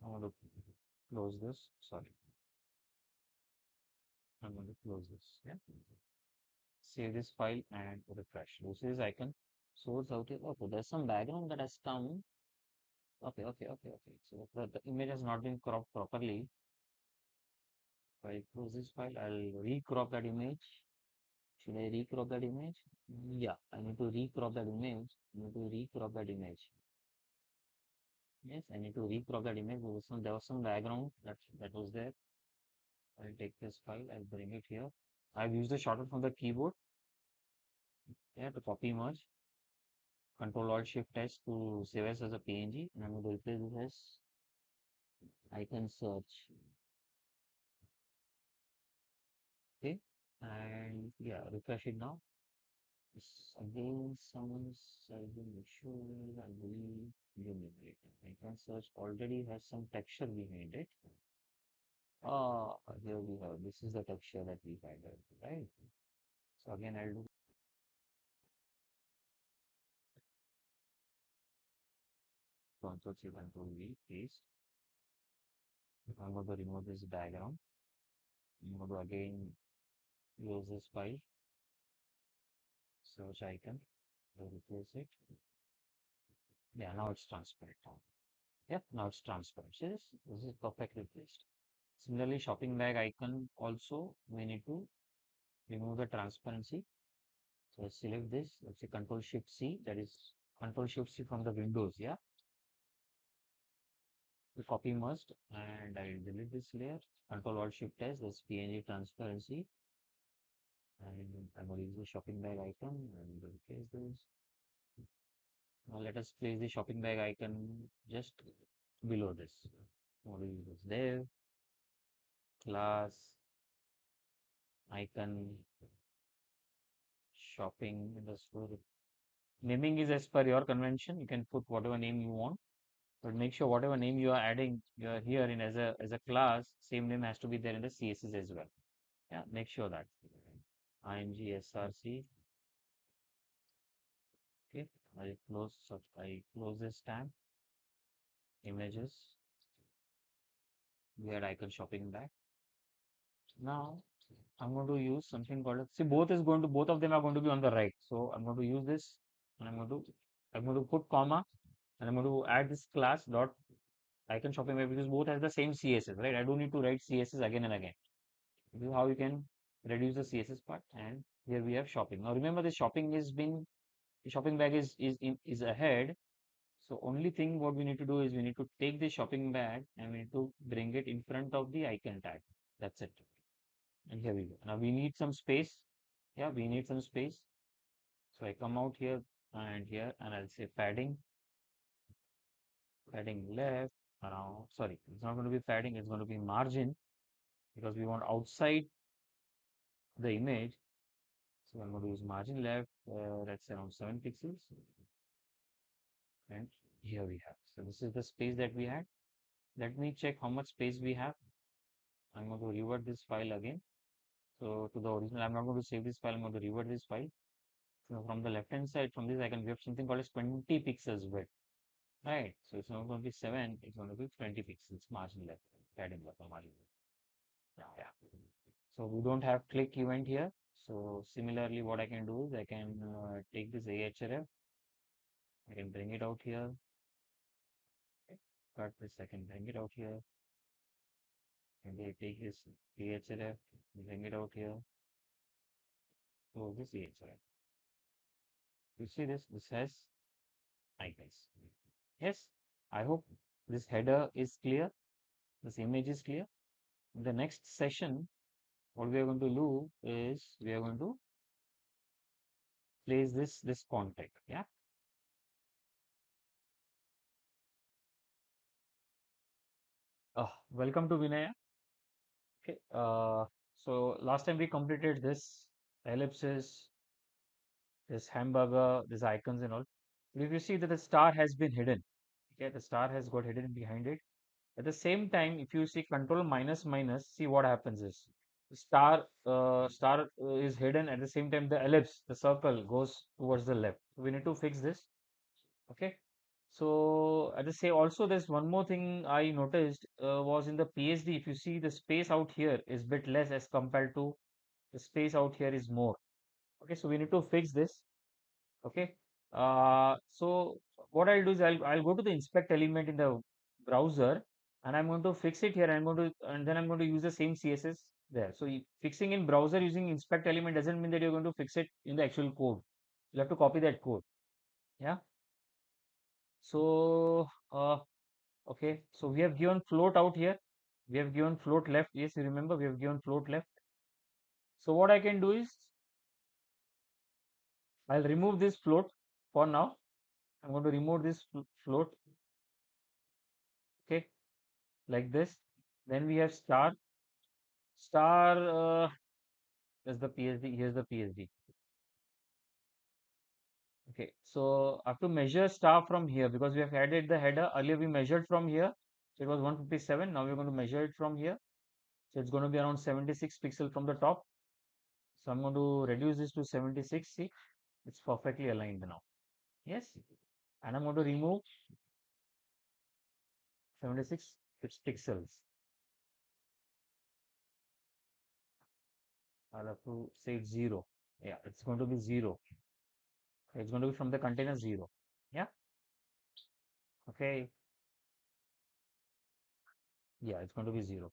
Speaker 1: I want to close this. Sorry, I'm going to close this. Yeah. Save this file and refresh. This is icon. Source out here. Okay, there's some background that has come. Okay. So the image has not been cropped properly. If I close this file, I'll recrop that image. Should I recrop that image? Yeah, I need to recrop that image. I need to recrop that image. Yes, I need to recrop that image. There was some background that was there. I'll take this file. I'll bring it here. I've used the shortcut from the keyboard. Yeah, to copy merge. Control Alt Shift S to save as a PNG. And I'm going to replace this as I can search. Okay, and yeah, refresh it now. Again, someone's serving issue. I believe you need it. I can search already has some texture behind it. Ah, here we have. This is the texture that we had, right? So again, I'll do Ctrl C, Ctrl V, paste. I'm going to remove this background. I'm going to again use this file, search icon, to replace it. Yeah, now it's transparent. Yeah, now it's transparent. See this? This is perfectly placed. Similarly, shopping bag icon also we need to remove the transparency. So let's select this. Let's say Control Shift C. That is Control Shift C from the Windows. Yeah, we copy must, and I'll delete this layer. Control Alt Shift S. That's PNG transparency, and I'm going to use the shopping bag icon and replace this. Now let us place the shopping bag icon just below this. I'm going to use this div class icon shopping underscore. Naming is as per your convention. You can put whatever name you want, but make sure whatever name you are adding, you are here in as a class, same name has to be there in the CSS as well. Yeah, make sure that img src. Okay, I close this tab. Images. We had icon shopping back. Now I'm going to use something called see both of them are going to be on the right. So I'm going to use this and I'm going to put comma and I'm going to add this class dot icon shopping bag because both has the same CSS, right? I don't need to write CSS again and again. This is how you can reduce the CSS part. And here we have shopping. Now remember the shopping bag is ahead. So only thing what we need to do is we need to take the shopping bag and we need to bring it in front of the icon tag. That's it. And here we go. Now we need some space. Yeah, we need some space. So I come out here and I'll say padding left around, sorry, it's not going to be padding, it's going to be margin because we want outside the image. So I'm going to use margin left, that's around 7 pixels. And here we have. So this is the space that we had. Let me check how much space we have. I'm going to revert this file again. So to the original, I'm not going to save this file. I'm going to revert this file. So from the left hand side, from this, I can give something called as 20 pixels width. Right. So it's not going to be 7, it's going to be 20 pixels margin left, padding left or margin left. Yeah, yeah. So we don't have click event here. So similarly, what I can do is I can take this ahref, I can bring it out here. Okay. Cut this, I can bring it out here. And I take this ahref, bring it out here. So this ahref. You see this? This has icons. Yes. I hope this header is clear. This image is clear. In the next session, what we are going to do is we are going to place this contact. Yeah. Welcome to Vinaya. Okay. So last time we completed this ellipsis, this hamburger, these icons and all. If you see that the star has been hidden, okay, the star has got hidden behind it. At the same time, if you see control minus minus, see what happens is the star is hidden. At the same time, the ellipse, the circle goes towards the left. So we need to fix this. Okay. So at the say also there's one more thing I noticed was in the PSD. If you see the space out here is bit less as compared to the space out here is more. Okay, so we need to fix this. Okay. So what I'll do is I'll go to the inspect element in the browser and I'm going to fix it here. And then I'm going to use the same CSS there. So fixing in browser using inspect element doesn't mean that you're going to fix it in the actual code. You have to copy that code. Yeah. So okay, so we have given float out here. We have given float left. Yes, you remember we have given float left. So what I can do is I'll remove this float for now. I'm going to remove this float. Okay. like this. Then we have star. Star is the PSD. Here's the PSD. Okay, so I have to measure star from here because we have added the header. Earlier we measured from here, so it was 157. Now we're going to measure it from here. So it's going to be around 76 pixel from the top. So I'm going to reduce this to 76. See, it's perfectly aligned now. Yes, and I'm going to remove 76 pixels. I'll have to say it's 0. Yeah, it's going to be 0. It's going to be from the container 0. Yeah, okay. Yeah, it's going to be 0.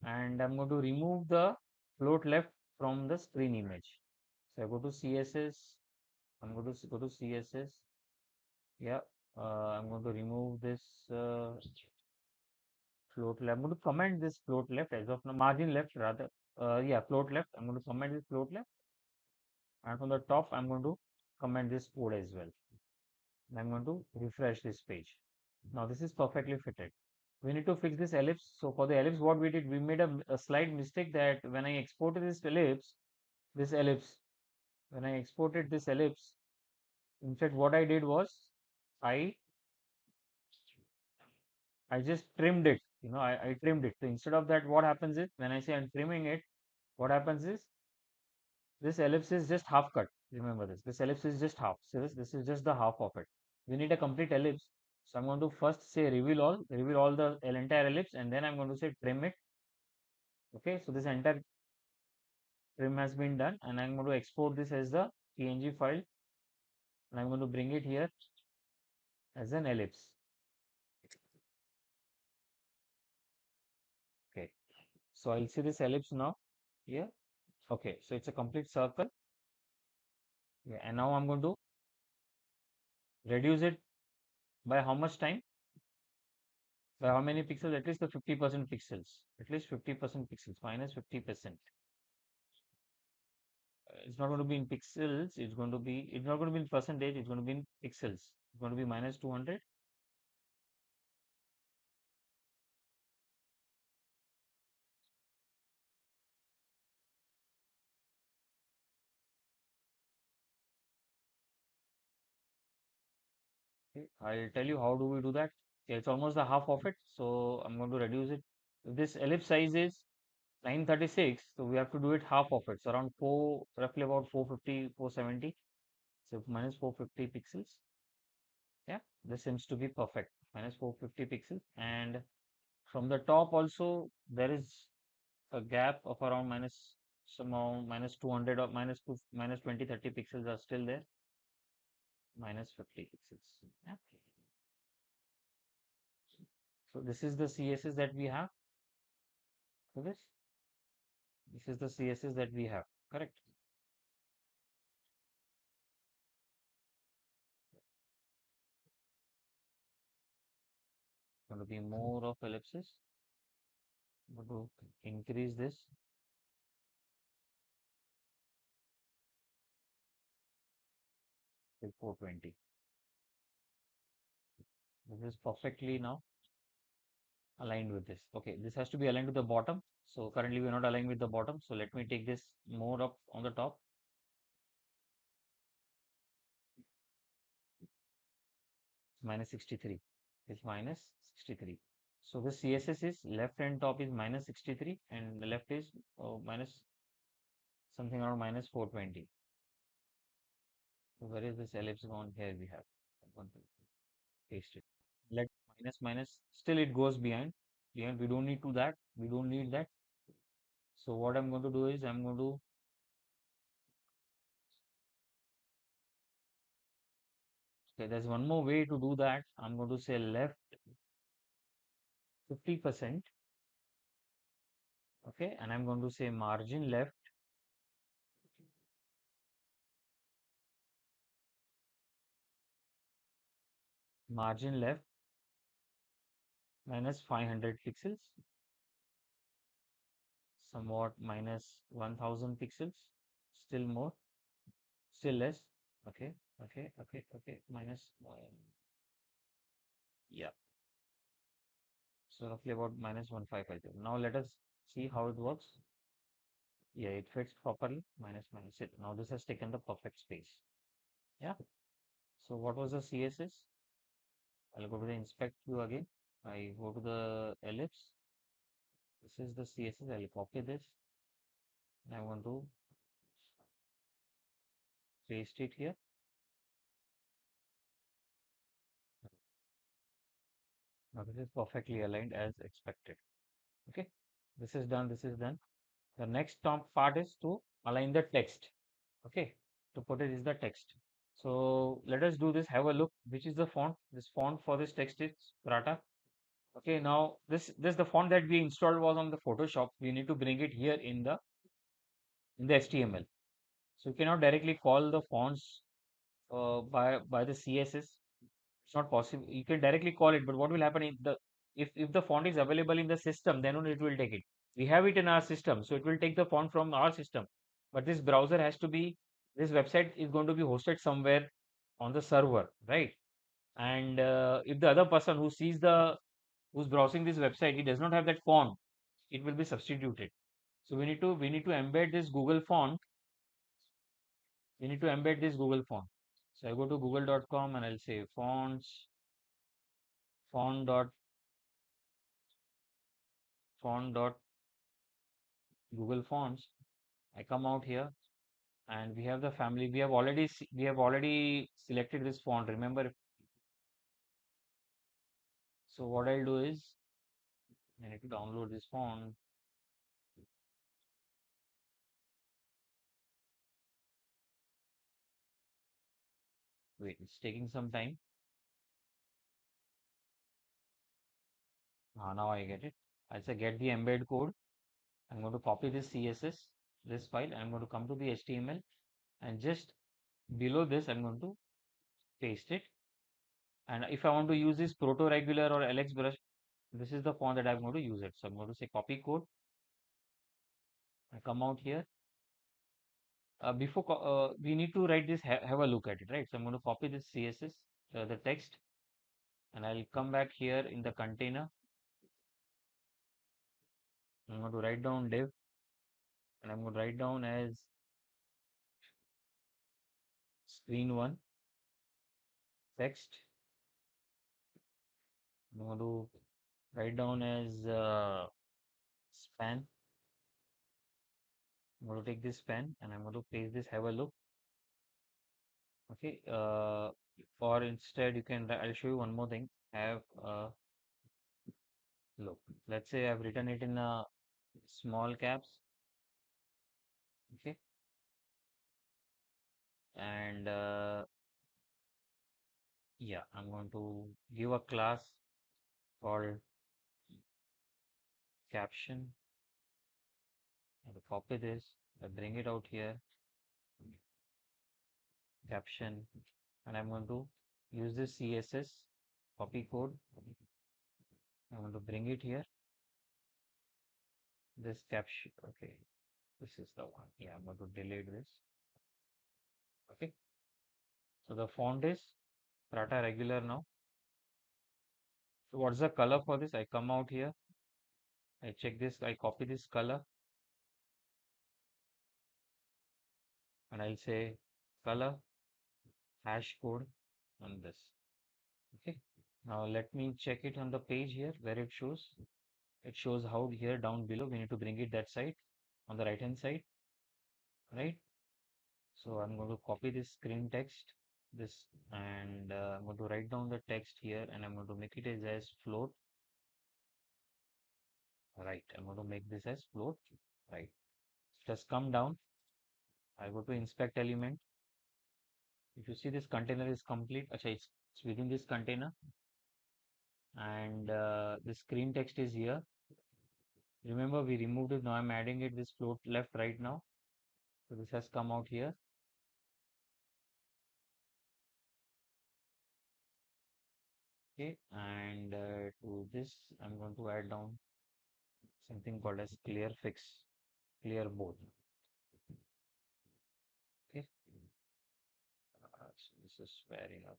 Speaker 1: And I'm going to remove the float left from the screen image. So I go to CSS. I'm going to go to CSS. Yeah, I'm going to remove this float left. I'm going to comment this float left as of now, margin left rather. Yeah, float left. I'm going to comment this float left. And from the top, I'm going to comment this code as well. And I'm going to refresh this page. Now this is perfectly fitted. We need to fix this ellipse. So for the ellipse, what we did, we made a slight mistake that when I exported this ellipse, when I exported this ellipse, in fact, what I did was I I just trimmed it. I trimmed it. So instead of that, what happens is when I say I'm trimming it, what happens is this ellipse is just half cut. Remember this. This ellipse is just half. So this is just the half of it. We need a complete ellipse. So I'm going to first say reveal all the entire ellipse, and then I'm going to say trim it. Okay, so this entire trim has been done, and I'm going to export this as the PNG file, and I'm going to bring it here as an ellipse. Okay, so I'll see this ellipse now here. Okay, so it's a complete circle. Yeah, and now I'm going to reduce it by how much time? By how many pixels? At least the 50% pixels. At least 50% pixels minus 50%. It's not going to be in pixels. It's not going to be in percentage. It's going to be in pixels. It's going to be minus 200. Okay, I'll tell you how do we do that. Yeah, it's almost the half of it. So I'm going to reduce it. If this ellipse size is 936, so we have to do it half of it. So around 4, roughly about 450, 470. So minus 450 pixels. Yeah, this seems to be perfect. Minus 450 pixels. And from the top also, there is a gap of around minus somehow minus 200 or minus 2, minus 20, 30 pixels are still there. Minus 50 pixels. Yeah. So this is the CSS that we have for this. This is the CSS that we have. Correct. Going to be more of ellipses. Going to increase this to 420. This is perfectly now aligned with this. Okay, this has to be aligned to the bottom. So currently we're not aligned with the bottom. So let me take this more up on the top. Minus 63. It's minus 63. So the CSS is left and top is minus 63 and the left is minus something around minus 420. So where is this ellipse gone? Here we have. I'm going to paste it. Let minus minus. Still it goes behind. Behind. We don't need to that. We don't need that. So what I'm going to do is I'm going to okay. There's one more way to do that. I'm going to say left 50%. Okay, and I'm going to say margin left minus 500 pixels, somewhat minus 1000 pixels, still more, still less. Okay, okay, minus yeah. So roughly about minus 1550. Now let us see how it works. Yeah, it fits properly. Minus minus it. Now this has taken the perfect space. Yeah. So what was the CSS? I'll go to the inspect view again. I go to the ellipse. This is the CSS. I'll copy this. I want to paste it here. Now this is perfectly aligned as expected. Okay. This is done. This is done. The next part is to align the text. Okay. To put it is the text. So let us do this. Have a look. Which is the font? This font for this text is Prata. Okay. Now this the font that we installed was on the Photoshop. We need to bring it here in the HTML. So you cannot directly call the fonts by the CSS. It's not possible. You can directly call it, but what will happen if the font is available in the system, then only it will take it. We have it in our system, so it will take the font from our system. But this browser has to be this website is going to be hosted somewhere on the server, right? And if the other person who's browsing this website, he does not have that font, it will be substituted. So we need to embed this Google font. We need to embed this Google font. So I go to google.com and I'll say fonts, font dot font dot Google Fonts. I come out here and we have the family. We have already selected this font. Remember, so what I'll do is I need to download this font. Wait, it's taking some time. Now I get it. I'll say get the embed code. I'm going to copy this CSS, this file. I'm going to come to the HTML and just below this, I'm going to paste it. And if I want to use this Proto Regular or LX brush, this is the font that I'm going to use it. So I'm going to say copy code. I come out here. We need to write this, have a look at it, right? So I'm going to copy this CSS, the text, and I'll come back here in the container. I'm going to write down div, and I'm going to write down as screen1 text. I'm going to write down as span. I'm going to take this span and I'm going to paste this, have a look. Okay. Or instead, I'll show you one more thing. Have a look. Let's say I've written it in small caps. Okay. And yeah, I'm going to give a class called caption. I will copy this, I bring it out here, caption, and I'm going to use this CSS copy code. I'm going to bring it here. This caption, okay, this is the one. Yeah, I'm going to delete this. Okay, so the font is Prata regular now. So what's the color for this? I come out here, I check this, I copy this color, and I'll say color hash code on this. Okay, now let me check it on the page here where it shows. It shows how here down below we need to bring it that side on the right hand side, right? So I'm going to copy this screen text, this, and I'm going to write down the text here, and I'm going to make it as float. Right, I'm going to make this as float. Right, just come down. I go to inspect element. If you see this container is complete, actually it's within this container, and the screen text is here. Remember we removed it. Now I'm adding it this float left right now. So this has come out here. Okay, and to this I'm going to add down something called as clear fix, clear both. Okay, so this is fair enough.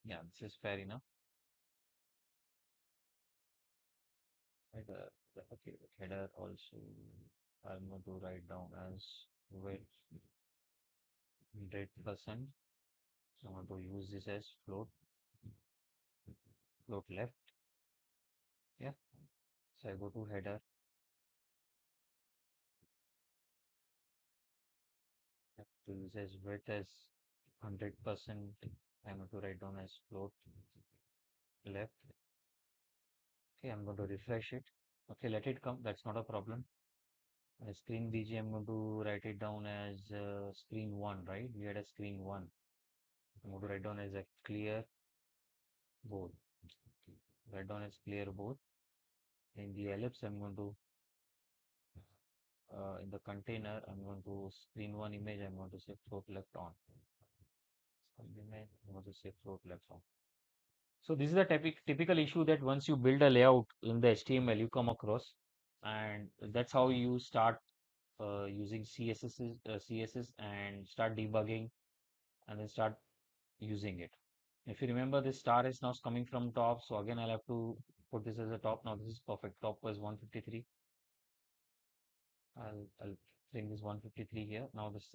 Speaker 1: Yeah, this is fair enough. Header, okay, header also I'm going to write down as width 100%. So I'm going to use this as float left. Yeah. So I go to header, have to use as width as 100%. I'm going to write down as float left. Okay, I'm going to refresh it. Okay, let it come. That's not a problem. Screen BG, I'm going to write it down as screen 1, right? We had a screen 1. I'm going to write down as a clear board. Write down as clear board. In the ellipse, I'm going to, in the container, I'm going to screen 1 image, I'm going to say float left on. Screen image, I'm going to say float left on. So this is the typical issue that once you build a layout in the HTML, you come across, and that's how you start using CSS and start debugging and then start using it. If you remember, this star is now coming from top, so again I'll have to put this as a top. Now this is perfect. Top was 153. I'll bring this 153 here. Now this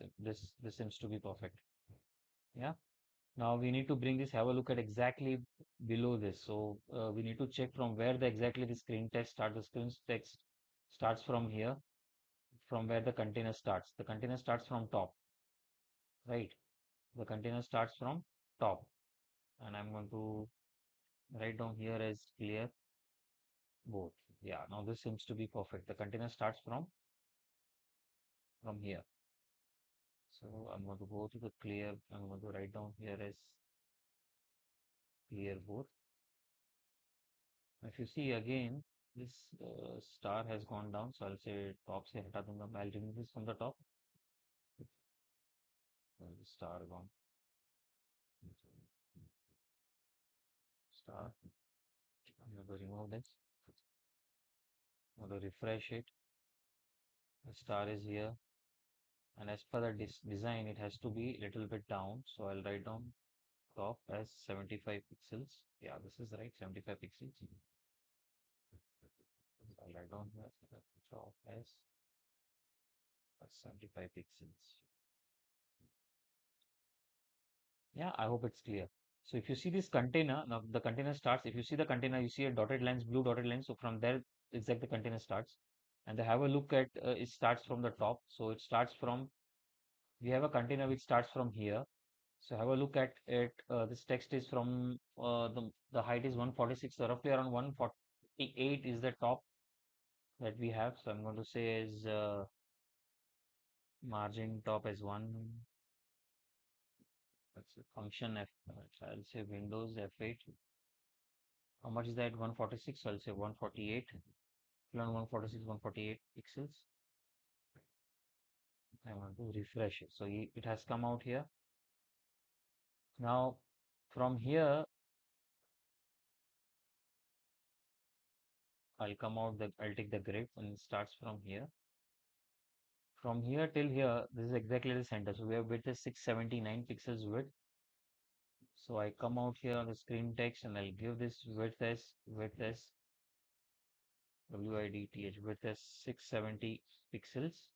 Speaker 1: seems to be perfect. Yeah. Now we need to bring this. Have a look at exactly below this. So we need to check from where the exactly the screen text start. The screen text starts from here, from where the container starts. The container starts from top, right? The container starts from top, and I'm going to write down here as clear both. Yeah, now this seems to be perfect. The container starts from here. So I'm going to go to the clear. I'm going to write down here as clear both. If you see again, this star has gone down. So I'll say top se hata dunga. I'll remove this from the top. The star gone. Star. I'm going to remove this. I'm going to refresh it. The star is here. And as per the design, it has to be a little bit down. So I'll write down top as 75 pixels. Yeah, this is right, 75 pixels. I'll write down here top as 75 pixels. Yeah, I hope it's clear. So if you see this container, now the container starts, if you see the container, you see a dotted lines, blue dotted line. So from there, exact the container starts. And they have a look at, it starts from the top. So it starts from, we have a container which starts from here. So have a look at it. This text is from, the height is 146. So roughly around 148 is the top that we have. So I'm going to say is margin top as 1. That's a function F. I'll say Windows F8. How much is that? 146. So I'll say 148. Learn 146, 148 pixels. I want to refresh it. So it has come out here. Now from here, I'll come out I'll take the grid and it starts from here. From here till here, this is exactly the center. So we have width is 679 pixels width. So I come out here on the screen text and I'll give this width as width as 670 pixels.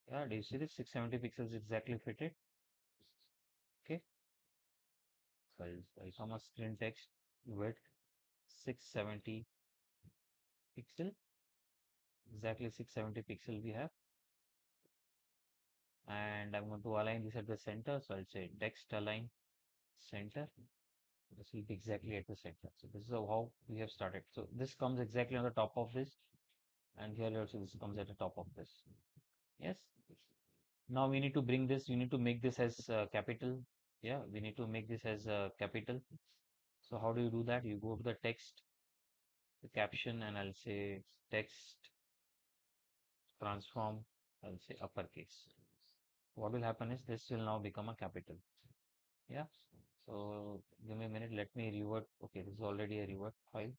Speaker 1: Yeah, do you see this 670 pixels exactly fitted? Okay. So I'll come on screen text width 670 pixel, exactly 670 pixel we have. And I'm going to align this at the center. So I'll say text align center. This will be exactly at the center. So this is how we have started. So this comes exactly on the top of this. And here also this comes at the top of this. Yes. Now we need to bring this, you need to make this as capital. Yeah, we need to make this as capital. So how do you do that? You go to the text, the caption, and I'll say text transform, I'll say uppercase. What will happen is this will now become a capital. Yeah. So give me a minute. Let me revert. Okay, this is already a revert file.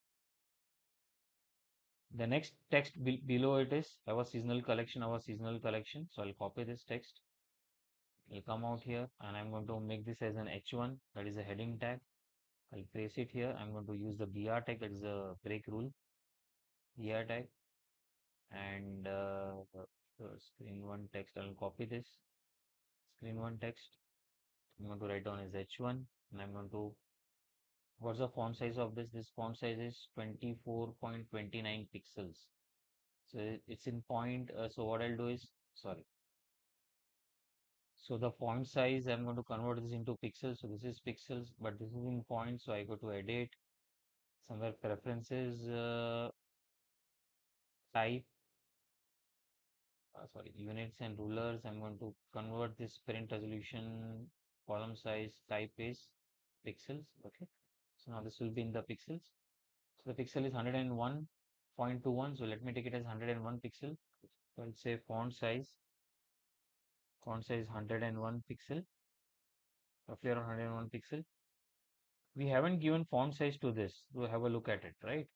Speaker 1: The next text below it is our seasonal collection, our seasonal collection. So I'll copy this text. I'll come out here and I'm going to make this as an H1, that is a heading tag. I'll place it here. I'm going to use the BR tag, that is a break rule. ER tag, and screen one text. I'll copy this screen one text. I'm going to write down as H1, and I'm going to, what's the font size of this? This font size is 24.29 pixels. So it's in point. So what I'll do is, sorry. So the font size, I'm going to convert this into pixels. So this is pixels, but this is in points. So I go to edit, somewhere preferences, type, sorry, units and rulers. I'm going to convert this print resolution, column size, type is pixels. Okay. So now this will be in the pixels. So the pixel is 101.21. So let me take it as 101 pixel. So I'll say font size 101 pixel, roughly around 101 pixel. We haven't given font size to this to have a look at it, right?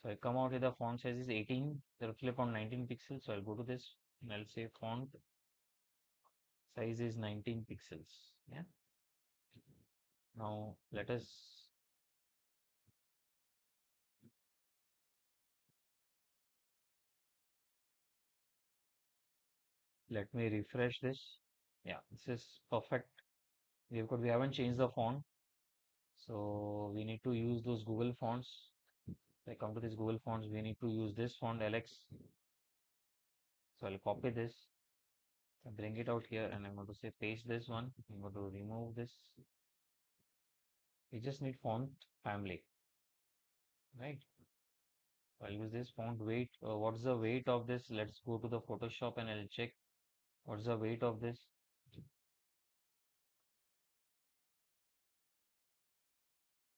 Speaker 1: So I come out with the font size is 18, roughly upon 19 pixels. So I'll go to this and I'll say font size is 19 pixels. Yeah. Now let me refresh this. Yeah, this is perfect. We haven't changed the font. So we need to use those Google fonts. If I come to this Google fonts, we need to use this font Alex. So I'll copy this, bring it out here, and I'm going to say paste this one. I'm going to remove this. We just need font family, right? I'll use this font weight. What's the weight of this? Let's go to the Photoshop and I'll check what's the weight of this.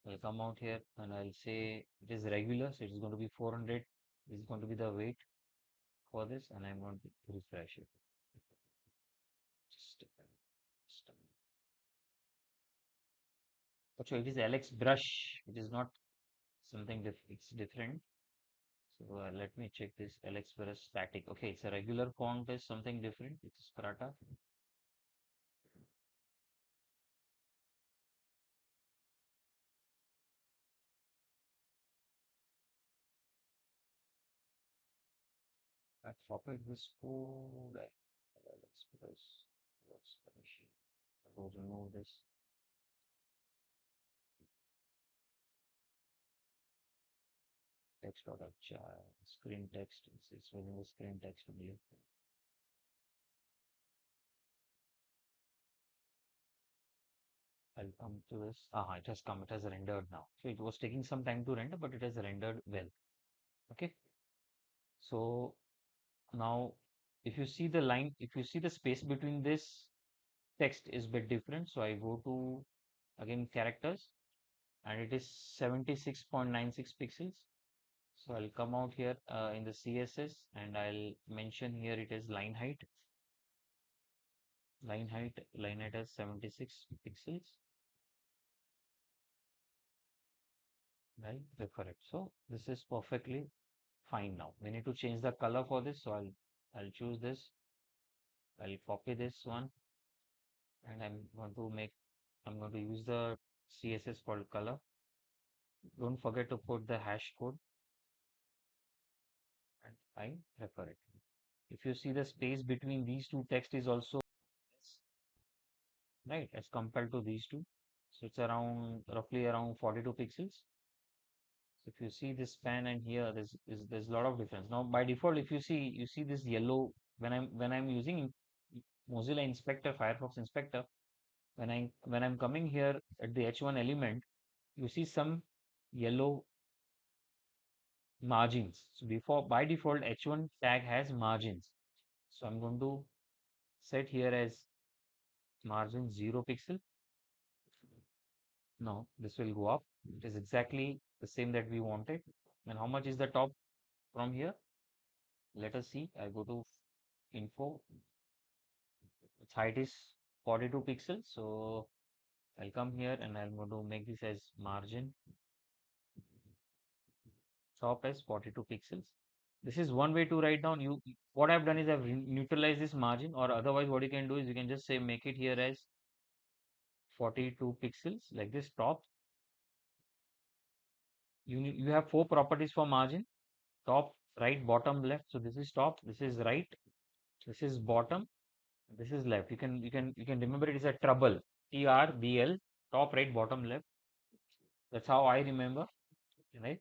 Speaker 1: I'll come out here and I'll say it is regular, so it's going to be 400. This is going to be the weight for this, and I'm going to refresh it. Just, just so it is Alex brush. It is not something it's different. So let me check this Alex brush static. Okay, it's a regular font is something different. It's Prata. I copied this code. Alex brush. I will remove this. Text product screen text. It's within the screen text only. I'll come to this. It has come. It has rendered now. So it was taking some time to render, but it has rendered well. Okay. So now, if you see the line, if you see the space between this text is bit different. So I go to again characters, and it is 76.96 pixels. So I'll come out here in the CSS, and I'll mention here it is line height. Line height has 76 pixels. Right, correct. So this is perfectly fine now. We need to change the color for this. So I'll choose this. I'll copy this one, and I'm going to use the CSS called color. Don't forget to put the hash code, and I refer it. If you see the space between these two text is also less, right, as compared to these two. So it's around roughly around 42 pixels. So if you see this span and here, there's a lot of difference. Now by default, if you see this yellow when I'm using Mozilla Inspector, Firefox Inspector, when I'm coming here at the H1 element, you see some yellow margins. So before by default, H1 tag has margins. So I'm going to set here as margin 0 pixel. Now this will go up. It is exactly the same that we wanted. And how much is the top from here? Let us see. I go to info. Its height is 42 pixels. So I'll come here and I'm going to make this as margin top as 42 pixels. This is one way to write down. What I've done is I've neutralized this margin, or otherwise what you can do is you can just say make it here as 42 pixels like this top. You have four properties for margin: top, right, bottom, left. So this is top, this is right, this is bottom, this is left. You can remember it is a trouble. TRBL, top, right, bottom, left. That's how I remember, right?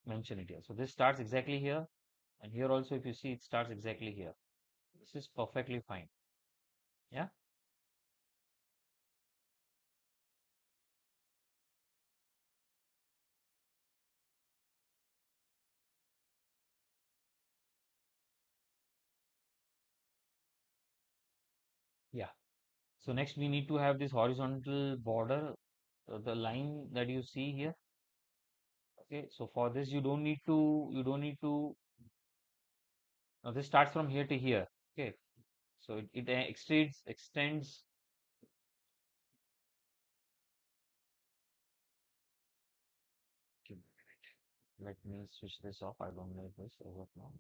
Speaker 1: Mention it here. So this starts exactly here, and here also, if you see, it starts exactly here. This is perfectly fine. Yeah, yeah. So next we need to have this horizontal border, the line that you see here. Okay, so for this you don't need to. Now this starts from here to here. Okay, so it extends. Let me switch this off. I don't like this as of now.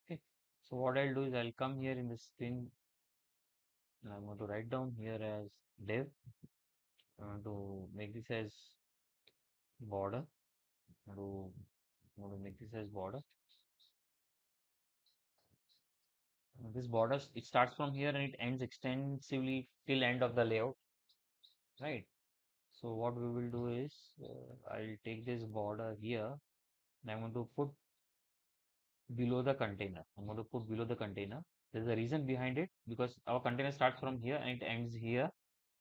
Speaker 1: Okay. So what I'll do is I'll come here in the screen and I'm going to write down here as div. I'm going to make this as border. I'm going to make this as border. This border, it starts from here and it ends extensively till end of the layout, right? So what we will do is I'll take this border here and I'm going to put below the container. I'm going to put below the container. There's a reason behind it because our container starts from here and it ends here.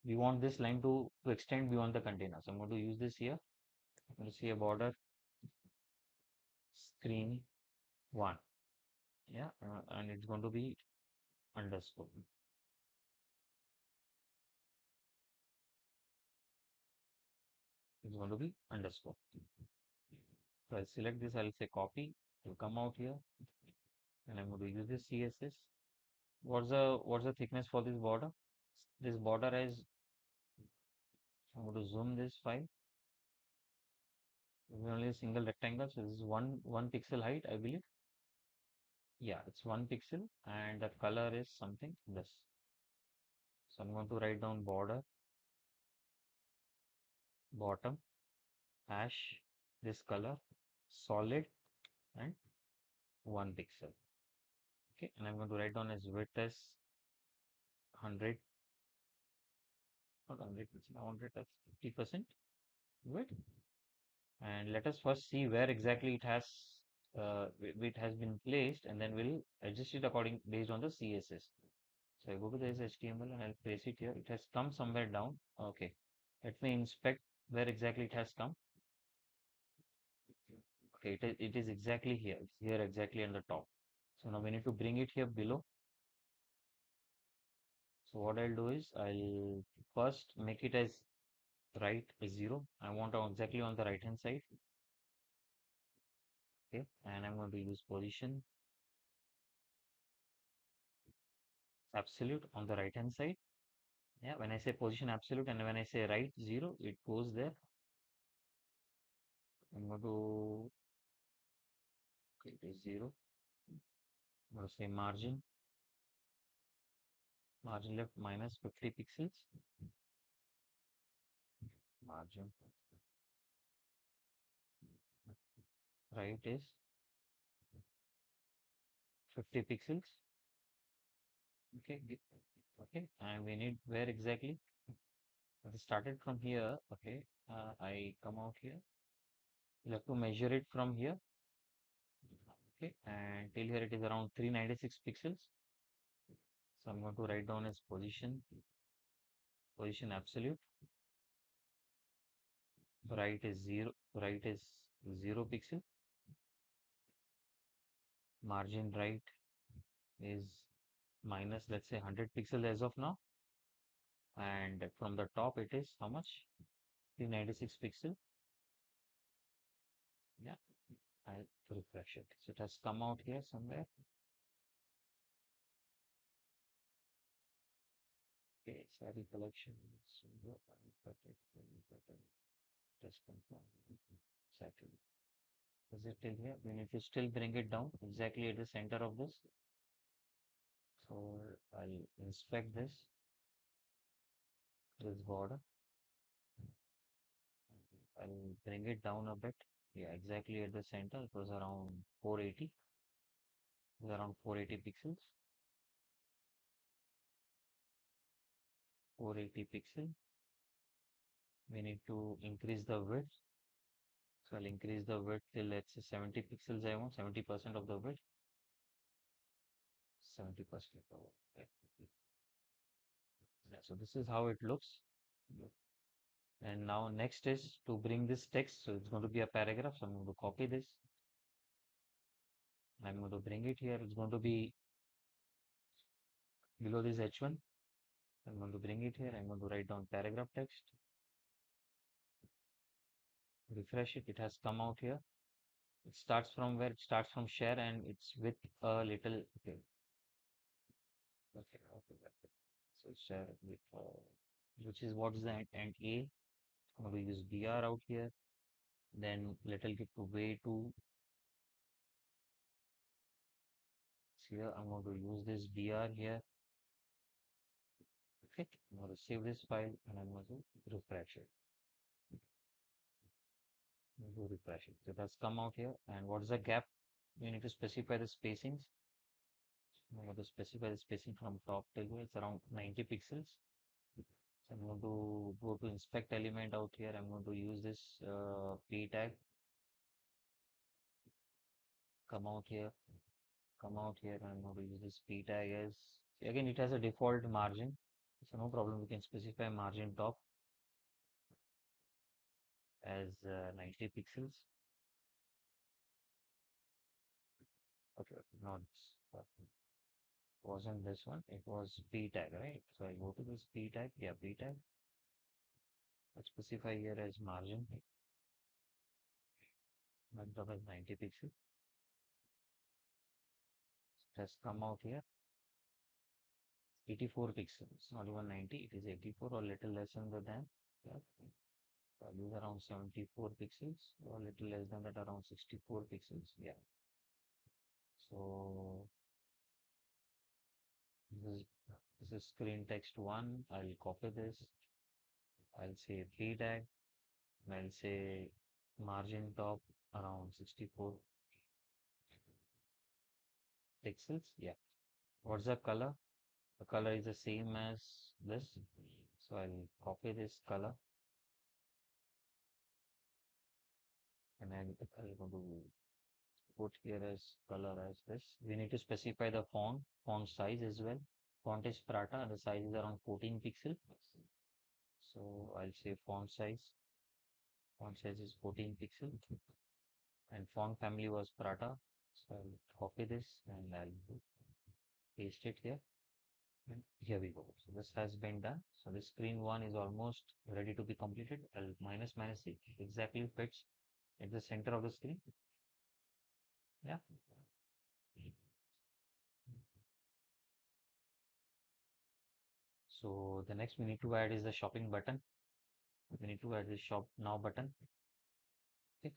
Speaker 1: We want this line to extend beyond the container. So I'm going to use this here. I'm going to see a border screen one. Yeah, and it's going to be underscore. It's going to be underscore. So I'll select this. I'll say copy. It'll come out here, and I'm going to use this CSS. What's the thickness for this border? This border is. I'm going to zoom this file. It's only a single rectangle, so this is one pixel height, I believe. Yeah, it's 1 pixel, and the color is something this. So I'm going to write down border bottom hash this color solid and 1 pixel. Okay, and I'm going to write down as width as 100, not 100%, I want it as 50% width. And let us first see where exactly it has been placed, and then we'll adjust it according based on the CSS. So I go to this HTML and I'll place it here. It has come somewhere down. Okay, let me inspect where exactly it has come. Okay, it is exactly here. It's here exactly on the top. So now we need to bring it here below. So what I'll do is I'll first make it as right as 0. I want it exactly on the right hand side. Okay, and I'm going to use position absolute on the right hand side. Yeah, when I say position absolute and when I say right 0, it goes there. I'm going to, okay, it is 0. I'm going to say margin left minus 50 pixels. Margin right is 50 pixels. Okay, okay, and we need where exactly? It started from here. Okay, I come out here. You have to measure it from here. Okay, and till here it is around 396 pixels. So I'm going to write down as position absolute. Right is 0. Right is 0 pixel. Margin right is minus, let's say, 100 pixels as of now. And from the top it is how much? 396 pixel. Yeah, I'll refresh it. So it has come out here somewhere. Okay, saree collection. Just confirm. Exactly. Is it till here? We need to still bring it down exactly at the center of this. So I'll inspect this border. I'll bring it down a bit. Yeah, exactly at the center. It was around 480. It was around 480 pixels. 480 pixel. We need to increase the width. So I'll increase the width till let's say 70 pixels. I want 70% of the width. 70% of the width. Okay. Yeah, so this is how it looks. And now next is to bring this text. So it's going to be a paragraph. So I'm going to copy this. I'm going to bring it here. It's going to be below this H1. I'm going to bring it here. I'm going to write down paragraph text. Refresh it. It has come out here. It starts from where? It starts from share and it's with a little. Okay. Okay. Okay. So share with, which is what is the and A. I'm going to use BR out here. Then little get to way to here. I'm going to use this BR here. Okay. I'm going to save this file and I'm going to refresh it. Do refresh it. So that's come out here. And what is the gap? You need to specify the spacings. I'm going to specify the spacing from top till here. It's around 90 pixels. So I'm going to go to inspect element out here. I'm going to use this p tag. Come out here. Come out here. I'm going to use this p tag as again it has a default margin. So no problem. We can specify margin top as 90 pixels. Okay. No, wasn't this one. It was p tag, right? So I go to this p tag. Yeah, p tag. Let's specify here as margin. Margin top as 90 pixels. It has come out here. 84 pixels, not even 90, it is 84 or little less than that. Yeah. Value around 74 pixels or little less than that, around 64 pixels. Yeah. So this is screen text one. I'll copy this. I'll say p tag. And I'll say margin top around 64 pixels. Yeah. What's the color? The color is the same as this. So I'll copy this color and I'll go to put here as color as this. We need to specify the font size as well. Font is Prata and the size is around 14 pixel. So I'll say font size. Font size is 14 pixel and font family was Prata. So I'll copy this and I'll paste it here. And here we go. So this has been done. So the screen one is almost ready to be completed. I'll minus it exactly fits at the center of the screen. Yeah. So the next we need to add is the shopping button. We need to add the shop now button. Okay.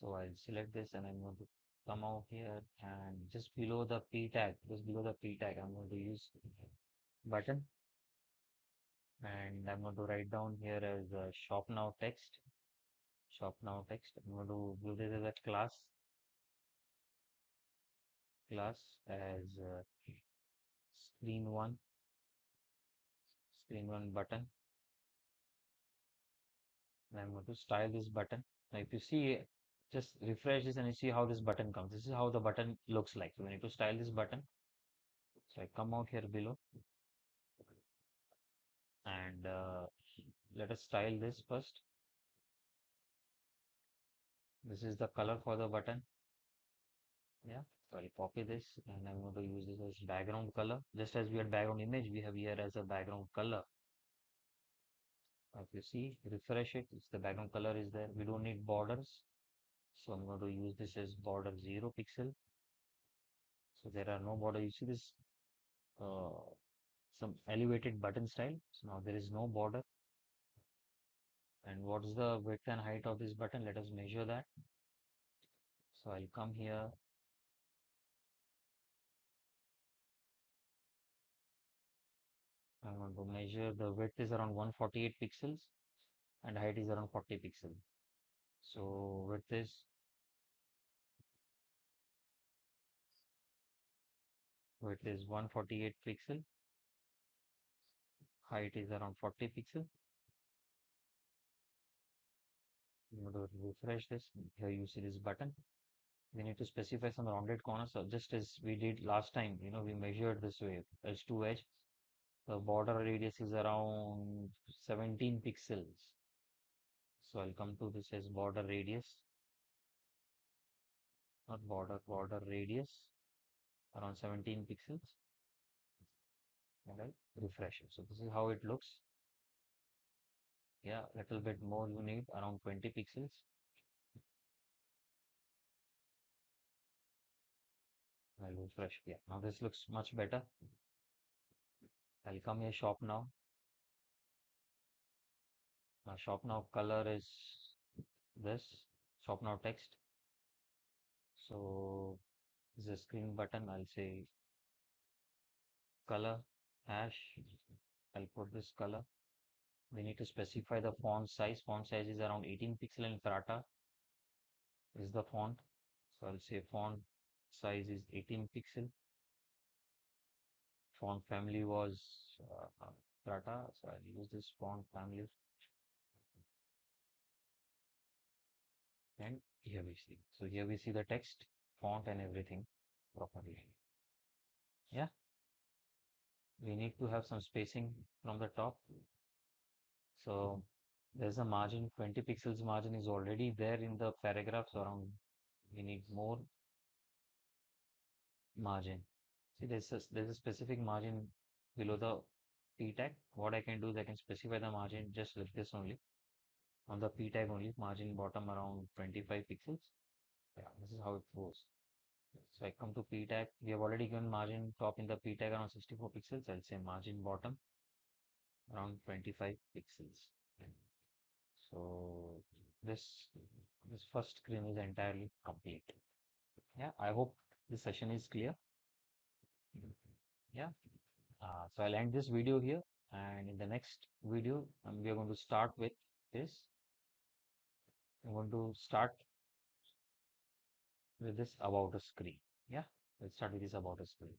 Speaker 1: So I'll select this and I'm going to come out here and just below the p tag, I'm going to use button and I'm going to write down here as shop now text. Shop now text. I'm going to give this as a class as screen one, button. And I'm going to style this button. Now, if you see, just refresh this and you see how this button comes. This is how the button looks like. So we need to style this button. So I come out here below and let us style this first. This is the color for the button. Yeah. So I'll copy this and I'm going to use this as background color. Just as we had background image, we have here as a background color. If you see, refresh it, it's the background color is there. We don't need borders. So I'm going to use this as border 0 pixel. So there are no border. You see this uh, some elevated button style. So now there is no border. And what's the width and height of this button? Let us measure that. So I'll come here. I'm going to measure the width is around 148 pixels and height is around 40 pixels. So width is 148 pixel, height is around 40 pixel. You want to refresh this. Here you see this button. We need to specify some rounded corners. So just as we did last time, we measured this way, edge to edge. The border radius is around 17 pixels. So I'll come to this as border radius, not border radius, around 17 pixels. And I'll refresh it. So this is how it looks. Yeah, little bit more you need, around 20 pixels. I'll refresh. Yeah, now this looks much better. I'll come here, shop now. Now shop now color is this, shop now text. So this is a screen button. I'll say color hash. I'll put this color. We need to specify the font size. Font size is around 18 pixel and Prata is the font. So I'll say font size is 18 pixel. Font family was Prata. So I'll use this font family. And here we see. So here we see the text, font and everything properly. Yeah, we need to have some spacing from the top. So there's a margin, 20 pixels margin is already there in the paragraph. So around we need more margin. See, there's a specific margin below the p tag. What I can do is I can specify the margin just like this only. On the p tag only, margin bottom around 25 pixels. Yeah, this is how it goes. So I come to p tag. We have already given margin top in the p tag around 64 pixels. I'll say margin bottom around 25 pixels. So this this first screen is entirely complete. Yeah, I hope this session is clear. Yeah. So I'll end this video here, and in the next video, we are going to start with this. I'm going to start with this about a screen. Yeah, let's start with this about a screen.